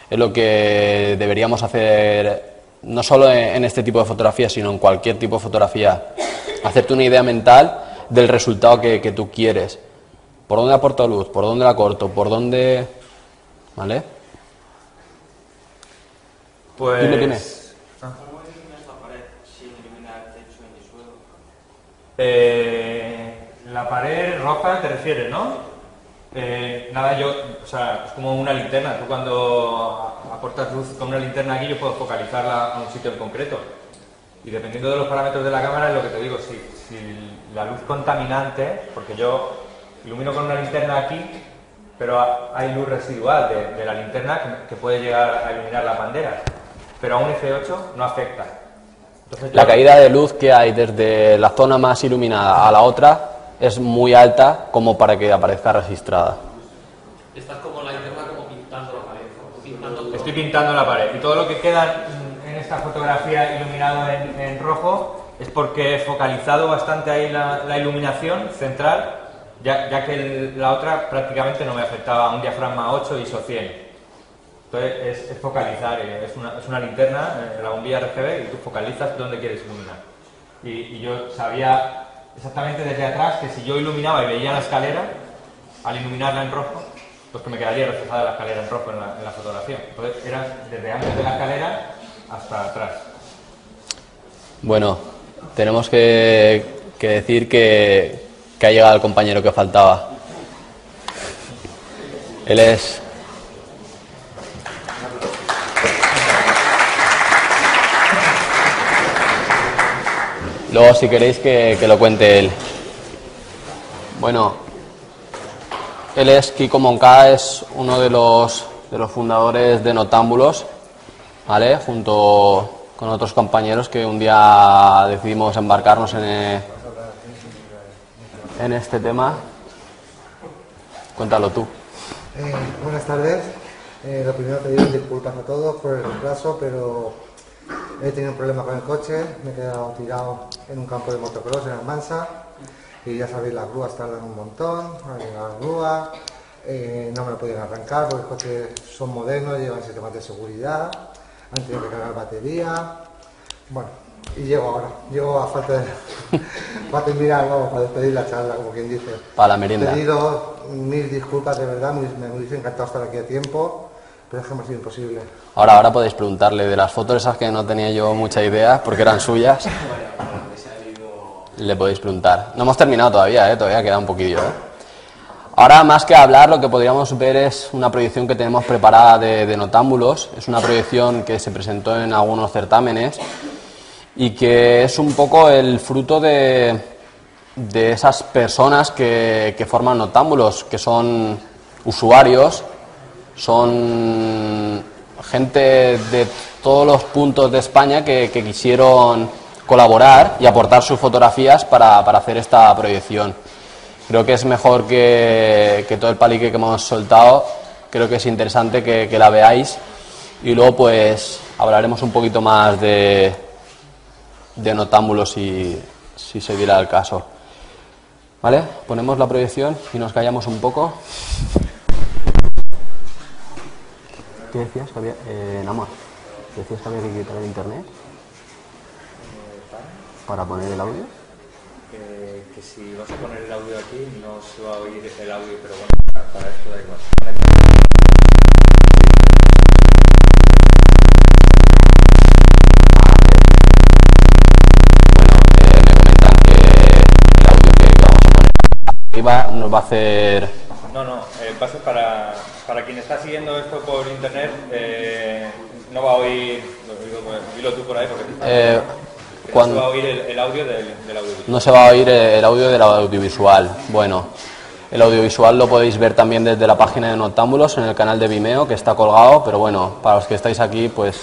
es lo que deberíamos hacer, no solo en este tipo de fotografía, sino en cualquier tipo de fotografía, hacerte una idea mental del resultado que tú quieres. ¿Por dónde aporto luz? ¿Por dónde la corto? ¿Por dónde...? ¿Vale? Pues... Dime. ¿Cómo iluminas la pared sin iluminar el techo ni suelo? La pared roja te refieres, ¿no? Nada, o sea, es como una linterna. Tú cuando aportas luz con una linterna aquí, yo puedo focalizarla a un sitio en concreto. Y dependiendo de los parámetros de la cámara, es lo que te digo, si la luz contaminante, porque yo ilumino con una linterna aquí, pero hay luz residual de la linterna que puede llegar a iluminar las banderas, pero a un F8 no afecta. Entonces, La caída de luz que hay desde la zona más iluminada a la otra es muy alta como para que aparezca registrada. Estás como la linterna como pintando la pared. Estoy pintando la pared y todo lo que queda en esta fotografía iluminado en rojo es porque he focalizado bastante ahí la iluminación central, ya que la otra prácticamente no me afectaba, a un diafragma 8 ISO 100. Entonces es focalizar, es una linterna, la bombilla RGB, y tú focalizas dónde quieres iluminar. Y yo sabía exactamente desde atrás que si yo iluminaba y veía la escalera, al iluminarla en rojo, pues que me quedaría reflejada la escalera en rojo en la fotografía. Entonces era desde antes de la escalera hasta atrás. Bueno, tenemos que decir que ha llegado el compañero que faltaba. Él es... Luego, si queréis, que lo cuente él. Bueno, él es Kiko Moncada, es uno de los fundadores de Notámbulos, ¿vale? Junto con otros compañeros que un día decidimos embarcarnos en este tema. Cuéntalo tú. Buenas tardes. Lo primero, pedir disculpas a todos por el retraso, pero He tenido un problema con el coche, me he quedado tirado en un campo de motocross en Almansa y ya sabéis, las grúas tardan un montón, las grúas, no me lo podían arrancar porque los coches son modernos, llevan sistemas de seguridad, han tenido que cargar batería, bueno, y llego a falta de... para terminar, vamos, para despedir la charla, como quien dice. Para la merienda. Pedido mil disculpas, de verdad, me hubiese encantado estar aquí a tiempo, pero es que me ha sido imposible. Ahora podéis preguntarle de las fotos esas que no tenía yo mucha idea, porque eran suyas. Le podéis preguntar. No hemos terminado todavía, todavía queda un poquillo. Ahora, más que hablar, lo que podríamos ver es una proyección que tenemos preparada de Noctámbulos. Es una proyección que se presentó en algunos certámenes y que es un poco el fruto de esas personas que forman Noctámbulos, que son usuarios, son gente de todos los puntos de España que quisieron colaborar y aportar sus fotografías para hacer esta proyección. Creo que es mejor que todo el palique que hemos soltado, creo que es interesante que la veáis y luego pues hablaremos un poquito más de Noctámbulos si se diera el caso. ¿Vale? Ponemos la proyección y nos callamos un poco. ¿Qué decías que había? Namor, ¿decías que había que quitar el internet para poner el audio? Que si vas a poner el audio aquí no se va a oír el audio, pero bueno, para esto da igual. Bueno, me comentan que el audio que vamos a poner arriba nos va a hacer... No, va a ser para quien está siguiendo esto por internet, no va a oír, dilo tú por ahí porque no se va a oír el audio del audiovisual. No se va a oír el audio del audiovisual. Bueno, el audiovisual lo podéis ver también desde la página de Noctámbulos en el canal de Vimeo, que está colgado, pero bueno, para los que estáis aquí, pues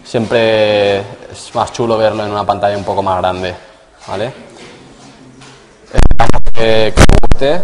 siempre es más chulo verlo en una pantalla un poco más grande, ¿vale? Esperamos que os guste.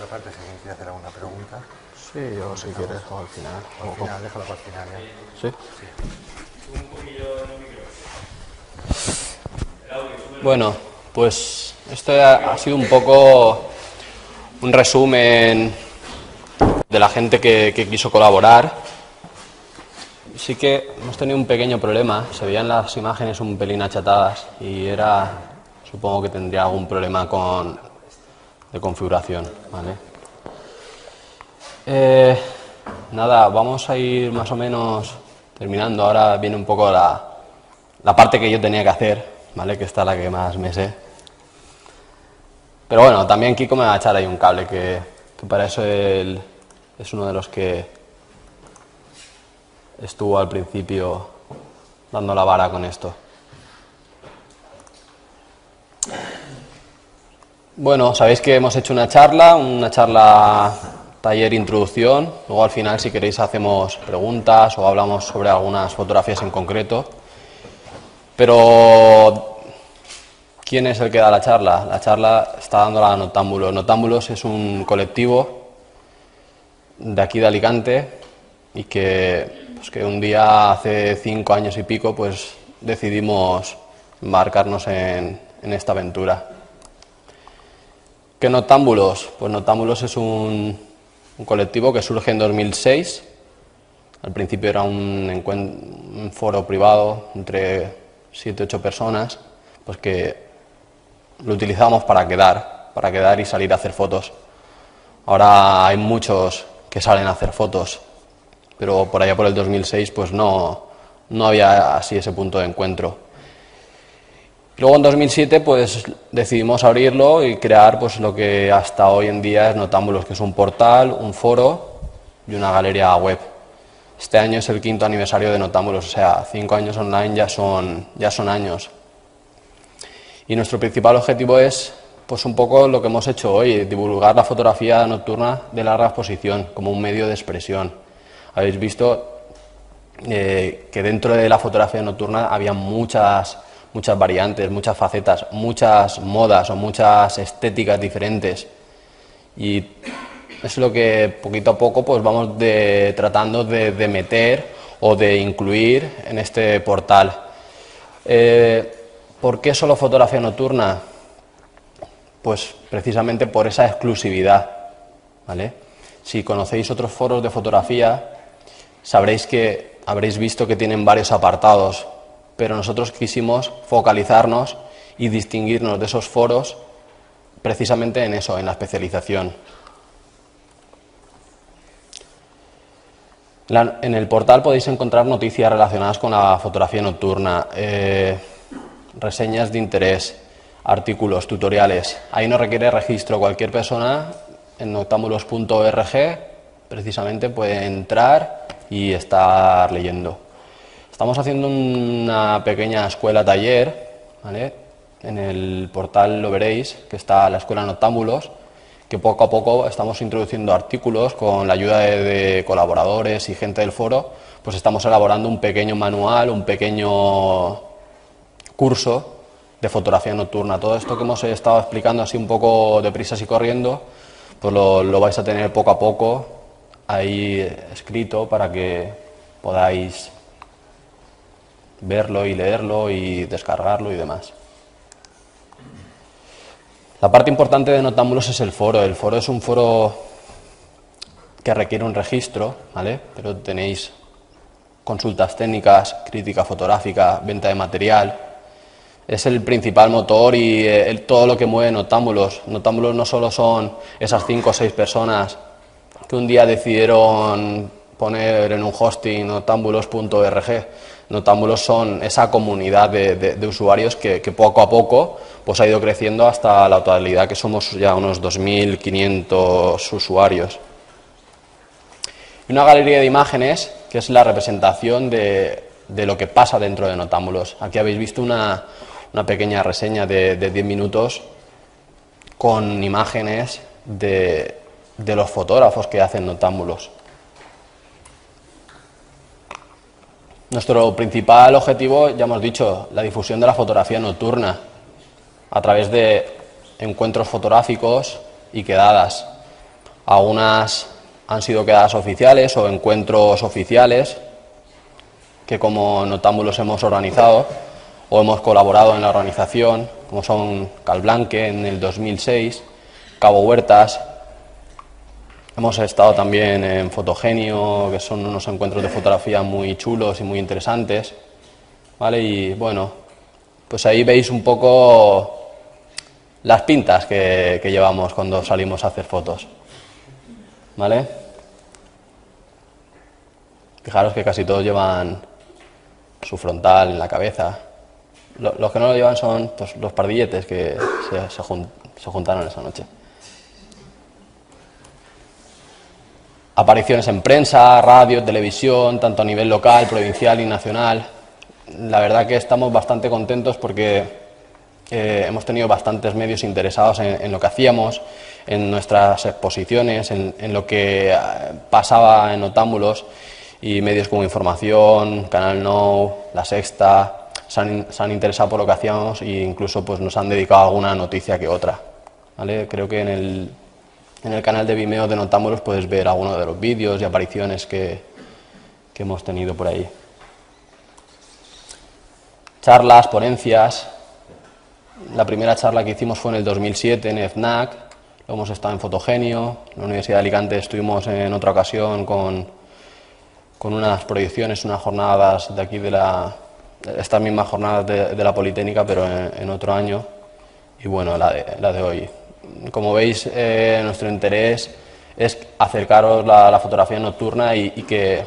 parte, si quieres hacer alguna pregunta. Sí, o si quieres, o al final. Al final, déjalo para el final ya. ¿Sí? Bueno, pues esto ha sido un poco un resumen de la gente que quiso colaborar. Sí que hemos tenido un pequeño problema, se veían las imágenes un pelín achatadas y supongo que tendría algún problema de configuración, ¿vale? Nada, vamos a ir más o menos terminando. Ahora viene un poco la parte que yo tenía que hacer, ¿vale? Que esta es la que más me sé. Pero bueno, también Kiko me va a echar ahí un cable, que para eso él es uno de los que estuvo al principio dando la vara con esto. Bueno, sabéis que hemos hecho una charla taller introducción, luego al final si queréis hacemos preguntas o hablamos sobre algunas fotografías en concreto. Pero ¿quién es el que da la charla? La charla está dándola Noctámbulos. Noctámbulos es un colectivo de aquí de Alicante y que un día hace 5 años y pico pues decidimos embarcarnos en esta aventura. ¿Qué Noctámbulos? Pues Noctámbulos es un colectivo que surge en 2006. Al principio era un foro privado entre 7 u 8 personas, pues que lo utilizamos para quedar y salir a hacer fotos. Ahora hay muchos que salen a hacer fotos, pero por allá por el 2006 pues no había así ese punto de encuentro. Luego en 2007 pues decidimos abrirlo y crear pues lo que hasta hoy en día es Noctámbulos, que es un portal, un foro y una galería web. Este año es el 5º aniversario de Noctámbulos, o sea, 5 años online ya son años. Y nuestro principal objetivo es pues un poco lo que hemos hecho hoy, divulgar la fotografía nocturna de larga exposición como un medio de expresión. Habéis visto que dentro de la fotografía nocturna había muchas variantes, muchas facetas, muchas modas o muchas estéticas diferentes. Y es lo que poquito a poco pues vamos tratando de meter o de incluir en este portal. ¿Por qué solo fotografía nocturna? Pues precisamente por esa exclusividad, ¿vale? Si conocéis otros foros de fotografía, habréis visto que tienen varios apartados, pero nosotros quisimos focalizarnos y distinguirnos de esos foros precisamente en eso, en la especialización. En el portal podéis encontrar noticias relacionadas con la fotografía nocturna, reseñas de interés, artículos, tutoriales. Ahí no requiere registro. Cualquier persona en noctámbulos.org precisamente puede entrar y estar leyendo. Estamos haciendo una pequeña escuela taller, ¿vale? En el portal lo veréis, que está la escuela Noctámbulos, que poco a poco estamos introduciendo artículos con la ayuda de colaboradores y gente del foro, pues estamos elaborando un pequeño manual, un pequeño curso de fotografía nocturna. Todo esto que hemos estado explicando así un poco deprisa y corriendo, pues lo vais a tener poco a poco ahí escrito para que podáis verlo y leerlo y descargarlo y demás. La parte importante de Noctámbulos es el foro. El foro es un foro que requiere un registro, ¿vale? Pero tenéis consultas técnicas, crítica fotográfica, venta de material. Es el principal motor y todo lo que mueve Noctámbulos. Noctámbulos no solo son esas 5 o 6 personas que un día decidieron poner en un hosting noctámbulos.org. Noctámbulos son esa comunidad de usuarios que poco a poco pues ha ido creciendo hasta la totalidad, que somos ya unos 2.500 usuarios. Y una galería de imágenes que es la representación de lo que pasa dentro de Noctámbulos. Aquí habéis visto una pequeña reseña de 10 minutos con imágenes de los fotógrafos que hacen Noctámbulos. Nuestro principal objetivo, ya hemos dicho, la difusión de la fotografía nocturna a través de encuentros fotográficos y quedadas. Algunas han sido quedadas oficiales o encuentros oficiales que como Notámbulos hemos organizado o hemos colaborado en la organización, como son Calblanque en el 2006, Cabo Huertas. Hemos estado también en Fotogenio, que son unos encuentros de fotografía muy chulos y muy interesantes, ¿vale? Y bueno, pues ahí veis un poco las pintas que llevamos cuando salimos a hacer fotos, ¿vale? Fijaros que casi todos llevan su frontal en la cabeza. Los que no lo llevan son pues, los pardilletes que se juntaron esa noche. Apariciones en prensa, radio, televisión, tanto a nivel local, provincial y nacional. La verdad que estamos bastante contentos porque hemos tenido bastantes medios interesados en lo que hacíamos, en nuestras exposiciones, en lo que pasaba en Notámbulos, y medios como Información, Canal Nou, La Sexta, se han interesado por lo que hacíamos e incluso pues, nos han dedicado alguna noticia que otra, ¿vale? Creo que en el canal de Vimeo de Notámbulos puedes ver algunos de los vídeos y apariciones que hemos tenido por ahí. Charlas, ponencias. La primera charla que hicimos fue en el 2007 en FNAC, luego hemos estado en Fotogenio, en la Universidad de Alicante estuvimos en otra ocasión con unas proyecciones, unas jornadas de aquí estas mismas jornadas de la Politécnica, pero en otro año, y bueno, la de hoy. Como veis, nuestro interés es acercaros la fotografía nocturna y que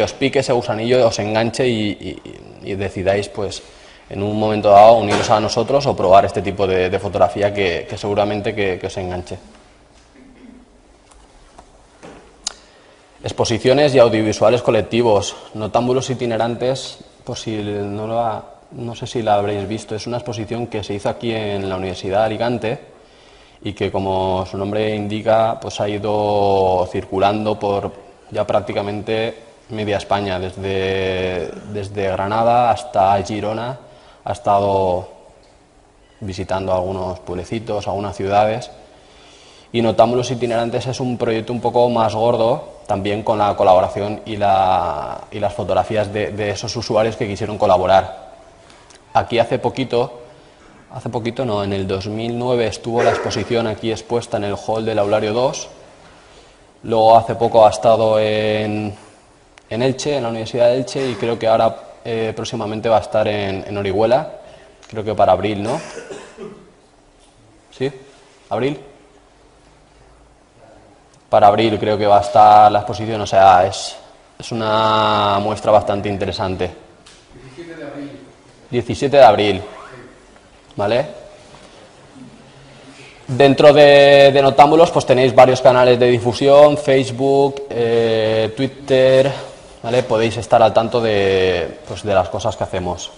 os pique ese gusanillo, os enganche y decidáis, pues, en un momento dado, uniros a nosotros o probar este tipo de fotografía que seguramente que os enganche. Exposiciones y audiovisuales colectivos. Notámbulos itinerantes, por si no sé si la habréis visto, es una exposición que se hizo aquí en la Universidad de Alicante y que, como su nombre indica, pues ha ido circulando por ya prácticamente media España, desde Granada hasta Girona. Ha estado visitando algunos pueblecitos, algunas ciudades, y Notámbulos itinerantes es un proyecto un poco más gordo, también con la colaboración y las fotografías de esos usuarios que quisieron colaborar. Aquí hace poquito no, en el 2009 estuvo la exposición aquí expuesta en el hall del Aulario 2, luego hace poco ha estado en Elche, en la Universidad de Elche, y creo que ahora próximamente va a estar en Orihuela, creo que para abril, ¿no? ¿Sí? ¿Abril? Para abril creo que va a estar la exposición, o sea, es una muestra bastante interesante. 17 de abril. 17 de abril, ¿vale? Dentro de Notámbulos pues tenéis varios canales de difusión, Facebook, Twitter, ¿vale? Podéis estar al tanto de las cosas que hacemos.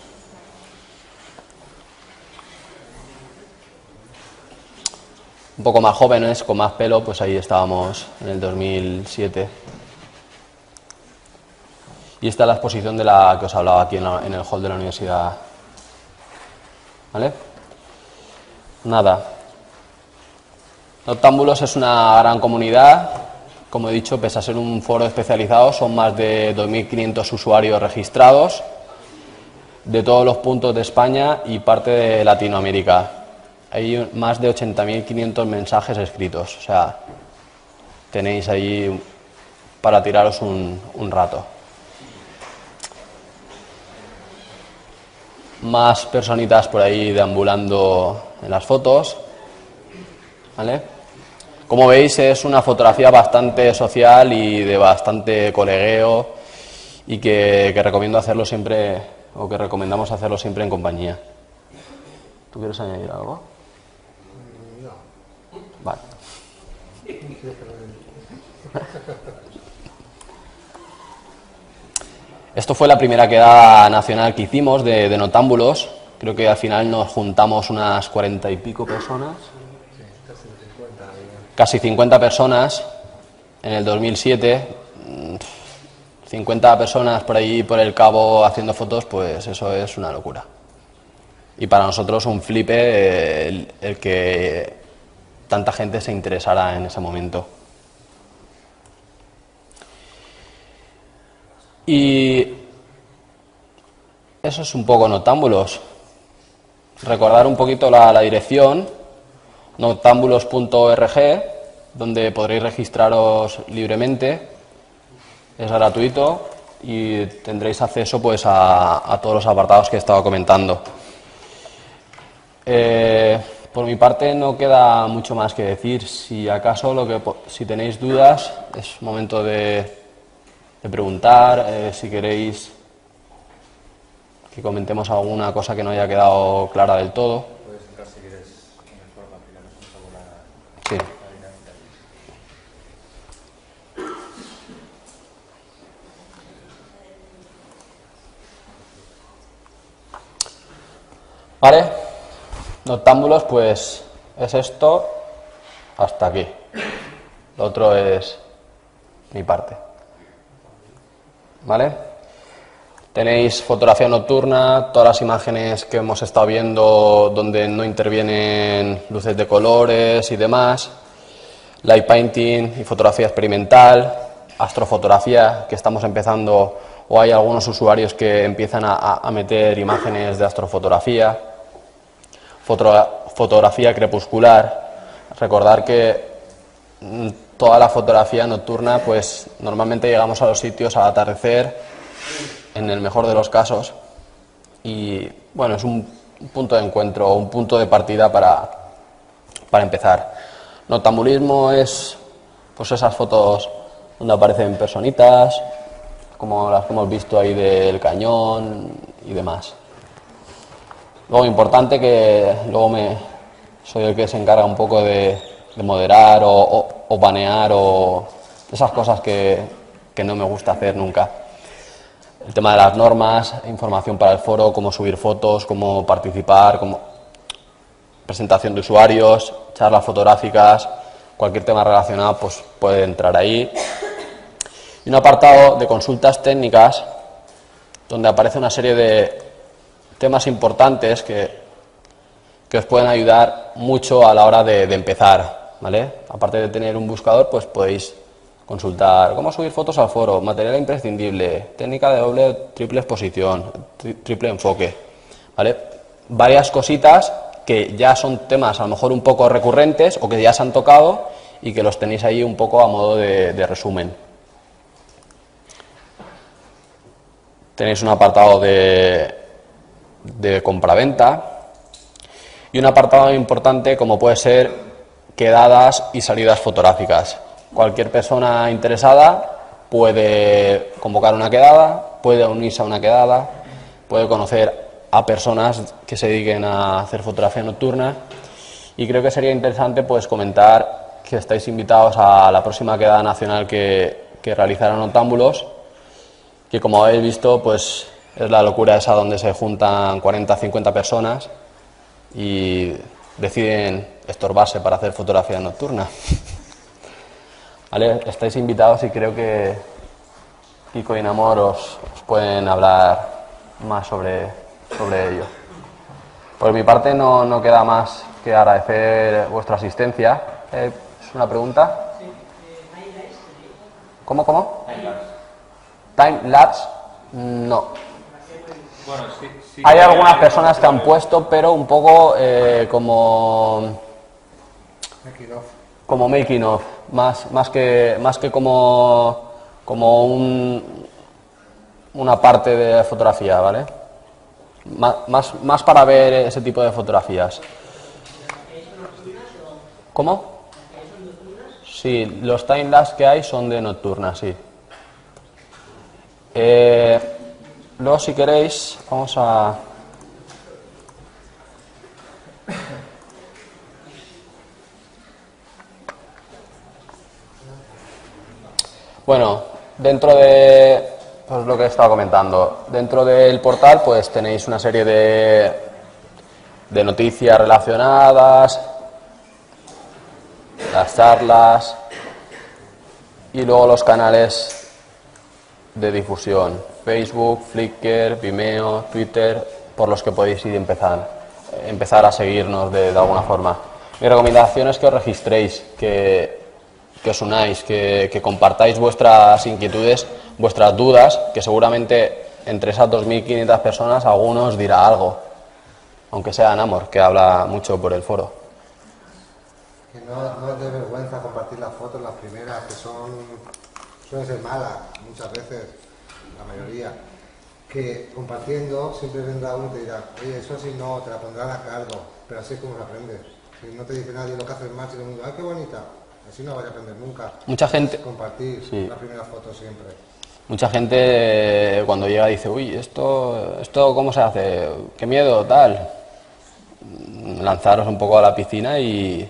Un poco más jóvenes, con más pelo, pues ahí estábamos en el 2007. Y esta es la exposición de la que os hablaba aquí en el hall de la universidad. ¿Vale? Nada. Notámbulos es una gran comunidad. Como he dicho, pese a ser un foro especializado, son más de 2.500 usuarios registrados de todos los puntos de España y parte de Latinoamérica. Hay más de 80.500 mensajes escritos, o sea, tenéis ahí para tiraros un rato. Más personitas por ahí deambulando en las fotos, ¿vale? Como veis, es una fotografía bastante social y de bastante colegueo, y que recomiendo hacerlo siempre, o que recomendamos hacerlo siempre en compañía. ¿Tú quieres añadir algo? Vale. Esto fue la primera quedada nacional que hicimos de Notámbulos. Creo que al final nos juntamos unas 40 y pico personas. Casi 50 personas en el 2007. 50 personas por ahí por el Cabo haciendo fotos, pues eso es una locura. Y para nosotros un flipe el que tanta gente se interesara en ese momento. Y eso es un poco Noctámbulos. Recordar un poquito la dirección, noctambulos.org, donde podréis registraros libremente, es gratuito y tendréis acceso pues a todos los apartados que he estado comentando. Por mi parte no queda mucho más que decir. Si acaso si tenéis dudas es momento de preguntar, si queréis que comentemos alguna cosa que no haya quedado clara del todo. Puedes entrar si quieres en el foro para explicarnos un poco Sí. la dinámica. Vale, Noctámbulos pues es esto hasta aquí. Lo otro es mi parte. ¿Vale? Tenéis fotografía nocturna, todas las imágenes que hemos estado viendo donde no intervienen luces de colores y demás, light painting y fotografía experimental, astrofotografía, que estamos empezando, o hay algunos usuarios que empiezan a meter imágenes de astrofotografía, fotografía crepuscular. Recordar que toda la fotografía nocturna, pues normalmente llegamos a los sitios al atardecer, en el mejor de los casos, y bueno, es un punto de encuentro, un punto de partida para empezar. Noctambulismo es pues esas fotos donde aparecen personitas, como las que hemos visto ahí del cañón y demás. Luego, importante, que luego soy el que se encarga un poco de moderar o banear o esas cosas que no me gusta hacer nunca. El tema de las normas, información para el foro, cómo subir fotos, cómo participar, presentación de usuarios, charlas fotográficas, cualquier tema relacionado pues puede entrar ahí. Y un apartado de consultas técnicas donde aparece una serie de temas importantes que os pueden ayudar mucho a la hora de empezar, ¿vale? Aparte de tener un buscador, pues podéis consultar cómo subir fotos al foro, material imprescindible, técnica de doble o triple exposición, triple enfoque, ¿vale? Varias cositas que ya son temas a lo mejor un poco recurrentes o que ya se han tocado y que los tenéis ahí un poco a modo de resumen. Tenéis un apartado de compraventa y un apartado importante como puede ser quedadas y salidas fotográficas. Cualquier persona interesada puede convocar una quedada, puede unirse a una quedada, puede conocer a personas que se dediquen a hacer fotografía nocturna, y creo que sería interesante pues comentar que estáis invitados a la próxima quedada nacional que realizará Noctámbulos, que como habéis visto pues es la locura esa donde se juntan 40-50 personas y deciden estorbarse para hacer fotografía nocturna. ¿Vale? Estáis invitados y creo que Kiko y Namor os pueden hablar más sobre ello. Por mi parte no queda más que agradecer vuestra asistencia. ¿Es una pregunta? ¿Cómo? Time-lapse. No. Bueno, sí. Hay algunas personas que han puesto, pero un poco como making of, más que como una parte de fotografía, ¿vale? Más para ver ese tipo de fotografías. ¿Cómo? Sí, los timelapse que hay son de nocturna, sí. Luego, si queréis, vamos a... Bueno, dentro de pues lo que he estado comentando, dentro del portal pues tenéis una serie de noticias relacionadas, las charlas y luego los canales de difusión, Facebook, Flickr, Vimeo, Twitter, por los que podéis ir empezar a seguirnos de alguna forma. Mi recomendación es que os registréis, que que os unáis, que compartáis vuestras inquietudes, vuestras dudas, que seguramente entre esas 2.500 personas alguno os dirá algo, aunque sea Namor, que habla mucho por el foro. Que no es de vergüenza compartir las fotos, las primeras, que suelen ser malas muchas veces, la mayoría. Que compartiendo siempre vendrá uno y te dirá, oye, eso así no, te la pondrán a cargo, pero así es como se aprende. Si no te dice nadie lo que haces mal, si todo el mundo, ¡ay, qué bonita! Así no vas a aprender nunca. Mucha gente... Compartir sí. las primeras fotos siempre. Mucha gente cuando llega dice, uy, ¿esto cómo se hace? ¿Qué miedo, tal? Lanzaros un poco a la piscina y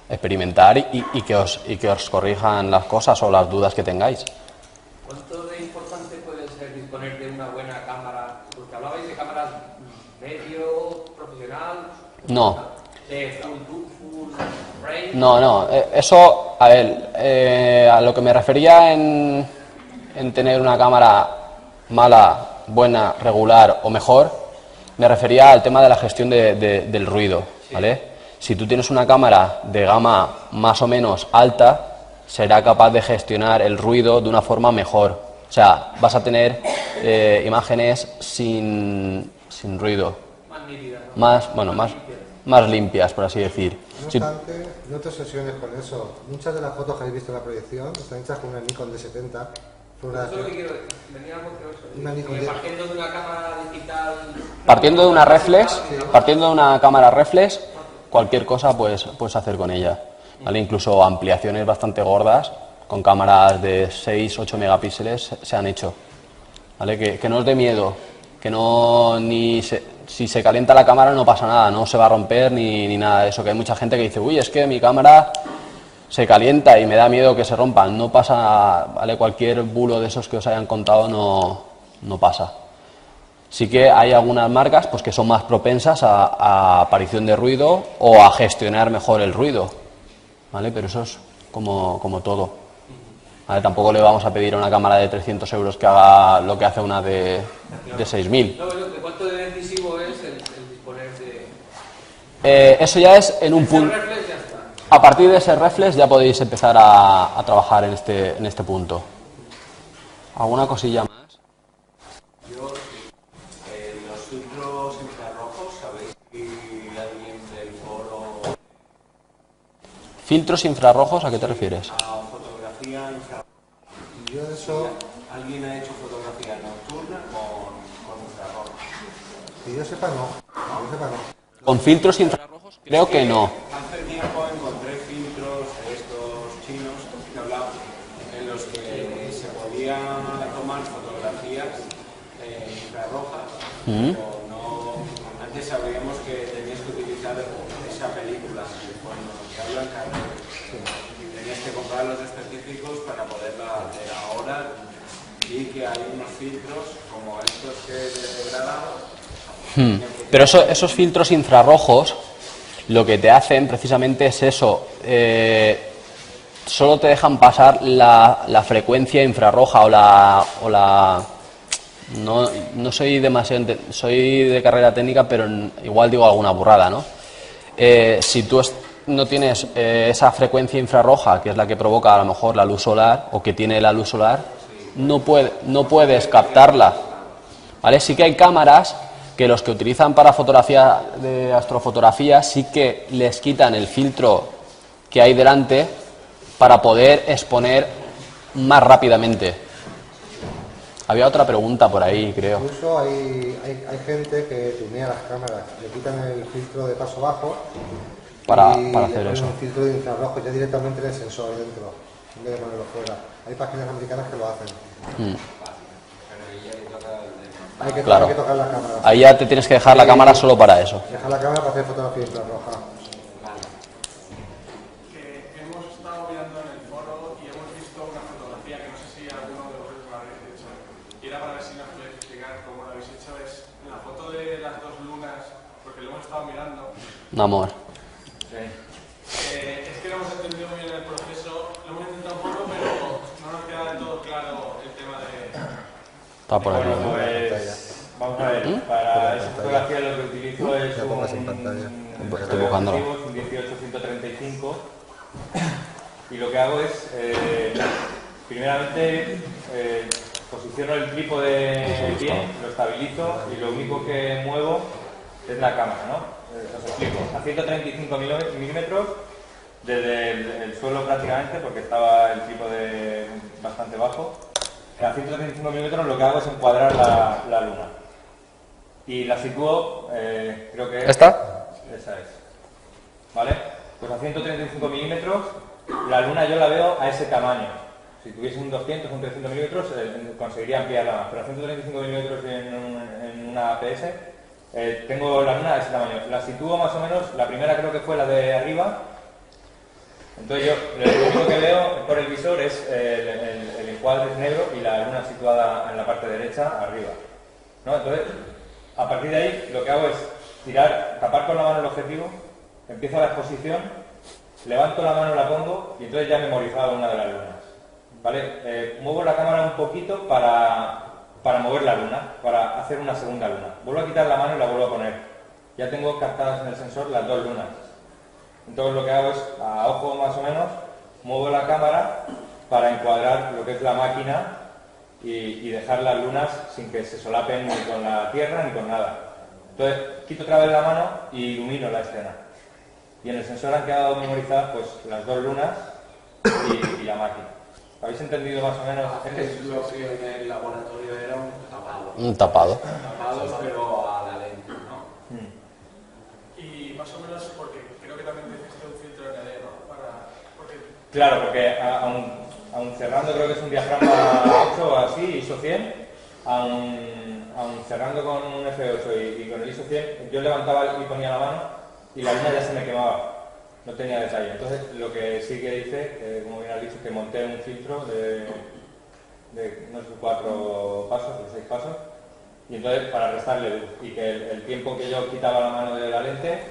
experimentar y que os corrijan las cosas o las dudas que tengáis. ¿Cuánto de importante puede ser disponer de una buena cámara? Porque hablabais de cámaras medio, profesional... No. De full frame... No, eso, a ver, a lo que me refería en tener una cámara mala, buena, regular o mejor, me refería al tema de la gestión del ruido, ¿vale? Si tú tienes una cámara de gama más o menos alta, será capaz de gestionar el ruido de una forma mejor. O sea, vas a tener imágenes sin ruido, más nítidas, ¿no? más limpias, por así decir. No obstante, no te obsesiones con eso. Muchas de las fotos que habéis visto en la proyección están hechas con una Nikon D70. Eso es lo que quiero decir. Venía algo que eso. Una Nikon Partiendo de una cámara digital... Partiendo de una reflex, partiendo de una cámara reflex, cualquier cosa puedes hacer con ella, ¿vale? Incluso ampliaciones bastante gordas con cámaras de 6-8 megapíxeles se han hecho, ¿vale? Que no os dé miedo, que no si se calienta la cámara no pasa nada, no se va a romper ni nada de eso, que hay mucha gente que dice, uy, es que mi cámara se calienta y me da miedo que se rompa. No pasa, ¿vale? Cualquier bulo de esos que os hayan contado no pasa. Sí que hay algunas marcas pues que son más propensas a aparición de ruido o a gestionar mejor el ruido, ¿vale? Pero eso es como todo, ¿vale? Tampoco le vamos a pedir a una cámara de 300 euros que haga lo que hace una de 6.000. ¿Cuánto de decisivo es el disponer de...? Eso ya es en un punto. A partir de ese reflex ya podéis empezar a trabajar en este punto. ¿Alguna cosilla más? Los filtros infrarrojos, ¿sabéis si alguien del foro... ¿Filtros infrarrojos a qué te refieres? A fotografía infrarroja. Yo de eso... ¿Alguien ha hecho fotografía nocturna con infrarrojos? Que yo sepa no. Que yo sepa no. ¿Con filtros infrarrojos? Creo que no. Hace tiempo encontré filtros de estos chinos que hablaban en los que se podía tomar fotografías infrarrojas, pero no, antes sabíamos que tenías que utilizar esa película cuando te hablan carrera. Tenías que comprar los específicos para poderla hacer. Ahora sí que hay unos filtros como estos que he degradado. Pero esos filtros infrarrojos lo que te hacen precisamente es eso, solo te dejan pasar la frecuencia infrarroja o la no soy demasiado, soy de carrera técnica, pero igual digo alguna burrada, ¿no? Si tú no tienes esa frecuencia infrarroja, que es la que provoca a lo mejor la luz solar, o que tiene la luz solar, no puedes captarla, ¿vale? Sí que hay cámaras que los que utilizan para fotografía de astrofotografía sí que les quitan el filtro que hay delante para poder exponer más rápidamente. Había otra pregunta por ahí, creo. Incluso hay gente que tunea las cámaras, le quitan el filtro de paso bajo para y hacer le ponen eso. un filtro de infrarrojo ya directamente en el sensor dentro, en vez de ponerlo fuera. Hay páginas americanas que lo hacen. Claro. Hay que tocar la cámara. Ahí ya te tienes que dejar la cámara solo para eso. Dejar la cámara para hacer fotografía infrarroja. Hemos estado mirando en el foro y hemos visto una fotografía que no sé si alguno de vosotros la habéis hecho. Y era para ver si nos podéis explicar cómo la habéis hecho. Es la foto de las dos lunas, porque lo hemos estado mirando. Namor. Es que no hemos entendido muy bien el proceso. Lo hemos intentado un poco, pero no nos queda del todo claro el tema de... Está por aquí. Bueno, pues vamos a ver, para esa fotografía lo que utilizo es en pantalla. Estoy buscándolo. un 18-135 y lo que hago es, primeramente, posiciono el trípode bien, lo estabilizo y lo único que muevo es la cámara, ¿no? Os explico. A 135 milímetros desde el suelo prácticamente, porque estaba el trípode bastante bajo. A 135 milímetros lo que hago es encuadrar la luna. Y la sitúo, creo que... ¿Esta? Esa es. ¿Vale? Pues a 135 milímetros la luna yo la veo a ese tamaño. Si tuviese un 200 o un 300 milímetros conseguiría ampliarla más. Pero a 135 milímetros en una APS tengo la luna a ese tamaño. La sitúo más o menos, la primera creo que fue la de arriba. Entonces yo lo único que veo por el visor es el encuadre es negro y la luna situada en la parte derecha arriba, ¿no? Entonces, a partir de ahí lo que hago es tapar con la mano el objetivo, empiezo la exposición, levanto la mano, la pongo y entonces ya he memorizado una de las lunas, ¿vale? Muevo la cámara un poquito para mover la luna, para hacer una segunda luna. Vuelvo a quitar la mano y la vuelvo a poner. Ya tengo captadas en el sensor las dos lunas. Entonces lo que hago es, a ojo más o menos, muevo la cámara para encuadrar lo que es la máquina y dejar las lunas sin que se solapen ni con la tierra ni con nada. Entonces quito otra vez la mano y ilumino la escena. Y en el sensor han quedado memorizadas pues las dos lunas y la máquina. ¿Habéis entendido más o menos? Es lo que en el laboratorio era un tapado. Un tapado. Tapados, pero a la lente, ¿no? Y más o menos, porque creo que también necesita un filtro ND, ¿no? Claro, porque aun cerrando, creo que es un diafragma 8 o así, ISO 100, aun cerrando con un F8 y con el ISO 100, yo levantaba y ponía la mano y la luna ya se me quemaba. No tenía detalle. Entonces, lo que sí que hice, como bien has dicho, que monté un filtro de no sé, 4 pasos, de 6 pasos, y entonces para restarle luz y que el tiempo que yo quitaba la mano de la lente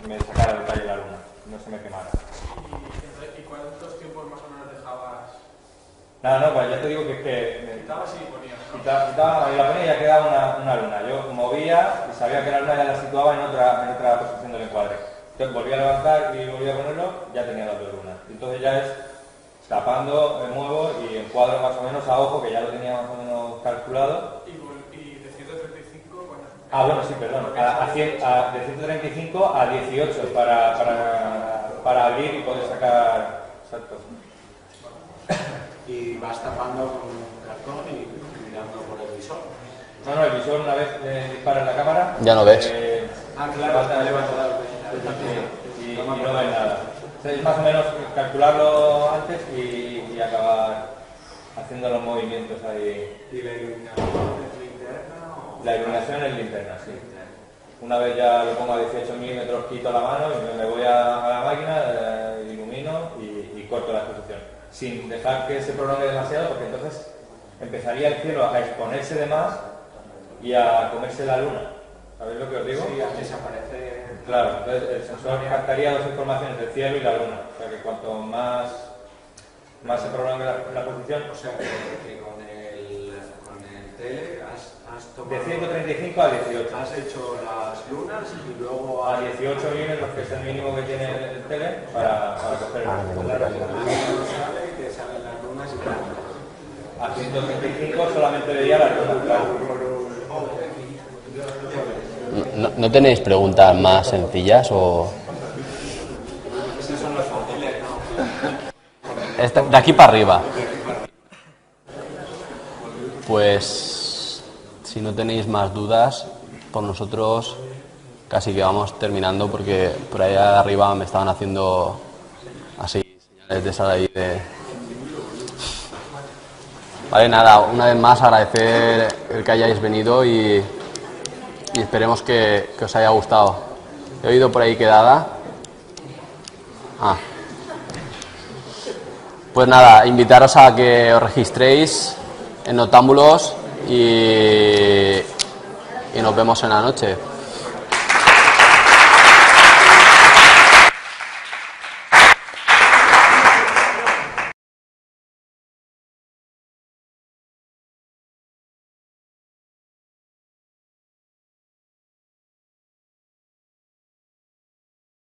me sacara detalle la luna, no se me quemara. ¿Y cuántos tiempos más o menos dejabas? Nada, pues ya te digo que Quitabas y ponías, ¿no? quitaba y la ponía y ya quedaba una luna. Yo movía y sabía que la luna ya la situaba en otra posición del encuadre. Entonces volvía a levantar y volvía a ponerlo, ya tenía las dos lunas. Entonces ya es tapando, me muevo y encuadro más o menos a ojo, que ya lo tenía más o menos calculado. ¿Y de 135 cuánto? Ah, bueno, sí, perdón. De 135 a 18 para abrir y poder sacar. Exacto. Y vas tapando con un cartón y mirando por el visor. No, el visor una vez disparas la cámara. Ya no ves. Claro, está levantado. Y no ves nada. Es más o menos calcularlo antes y acabar haciendo los movimientos ahí. ¿Y la iluminación es linterna o...? La iluminación es linterna, sí. Una vez ya lo pongo a 18 milímetros, quito la mano y me voy a la máquina, ilumino y corto la exposición. Sin dejar que se prolongue demasiado, porque entonces empezaría el cielo a exponerse de más y a comerse la luna. ¿Sabéis lo que os digo? Sí, desaparece. Claro, entonces el sensor captaría dos informaciones, el cielo y la luna. O sea que cuanto más se prolongue la posición... O sea que con el tele has tomado... De 135 a 18. Has hecho las lunas y luego... A 18 milímetros, que es el mínimo que tiene el tele, para coger el sale y te salen las lunas y tal. A 135 solamente veía las lunas, claro. ¿No tenéis preguntas más sencillas o...? Esos son los fáciles, ¿no? De aquí para arriba. Pues si no tenéis más dudas, por nosotros casi que vamos terminando, porque por allá arriba me estaban haciendo así señales de sal ahí de... Vale, nada, una vez más agradecer el que hayáis venido y esperemos que os haya gustado. He oído por ahí quedada. Pues nada, invitaros a que os registréis en Noctámbulos y nos vemos en la noche.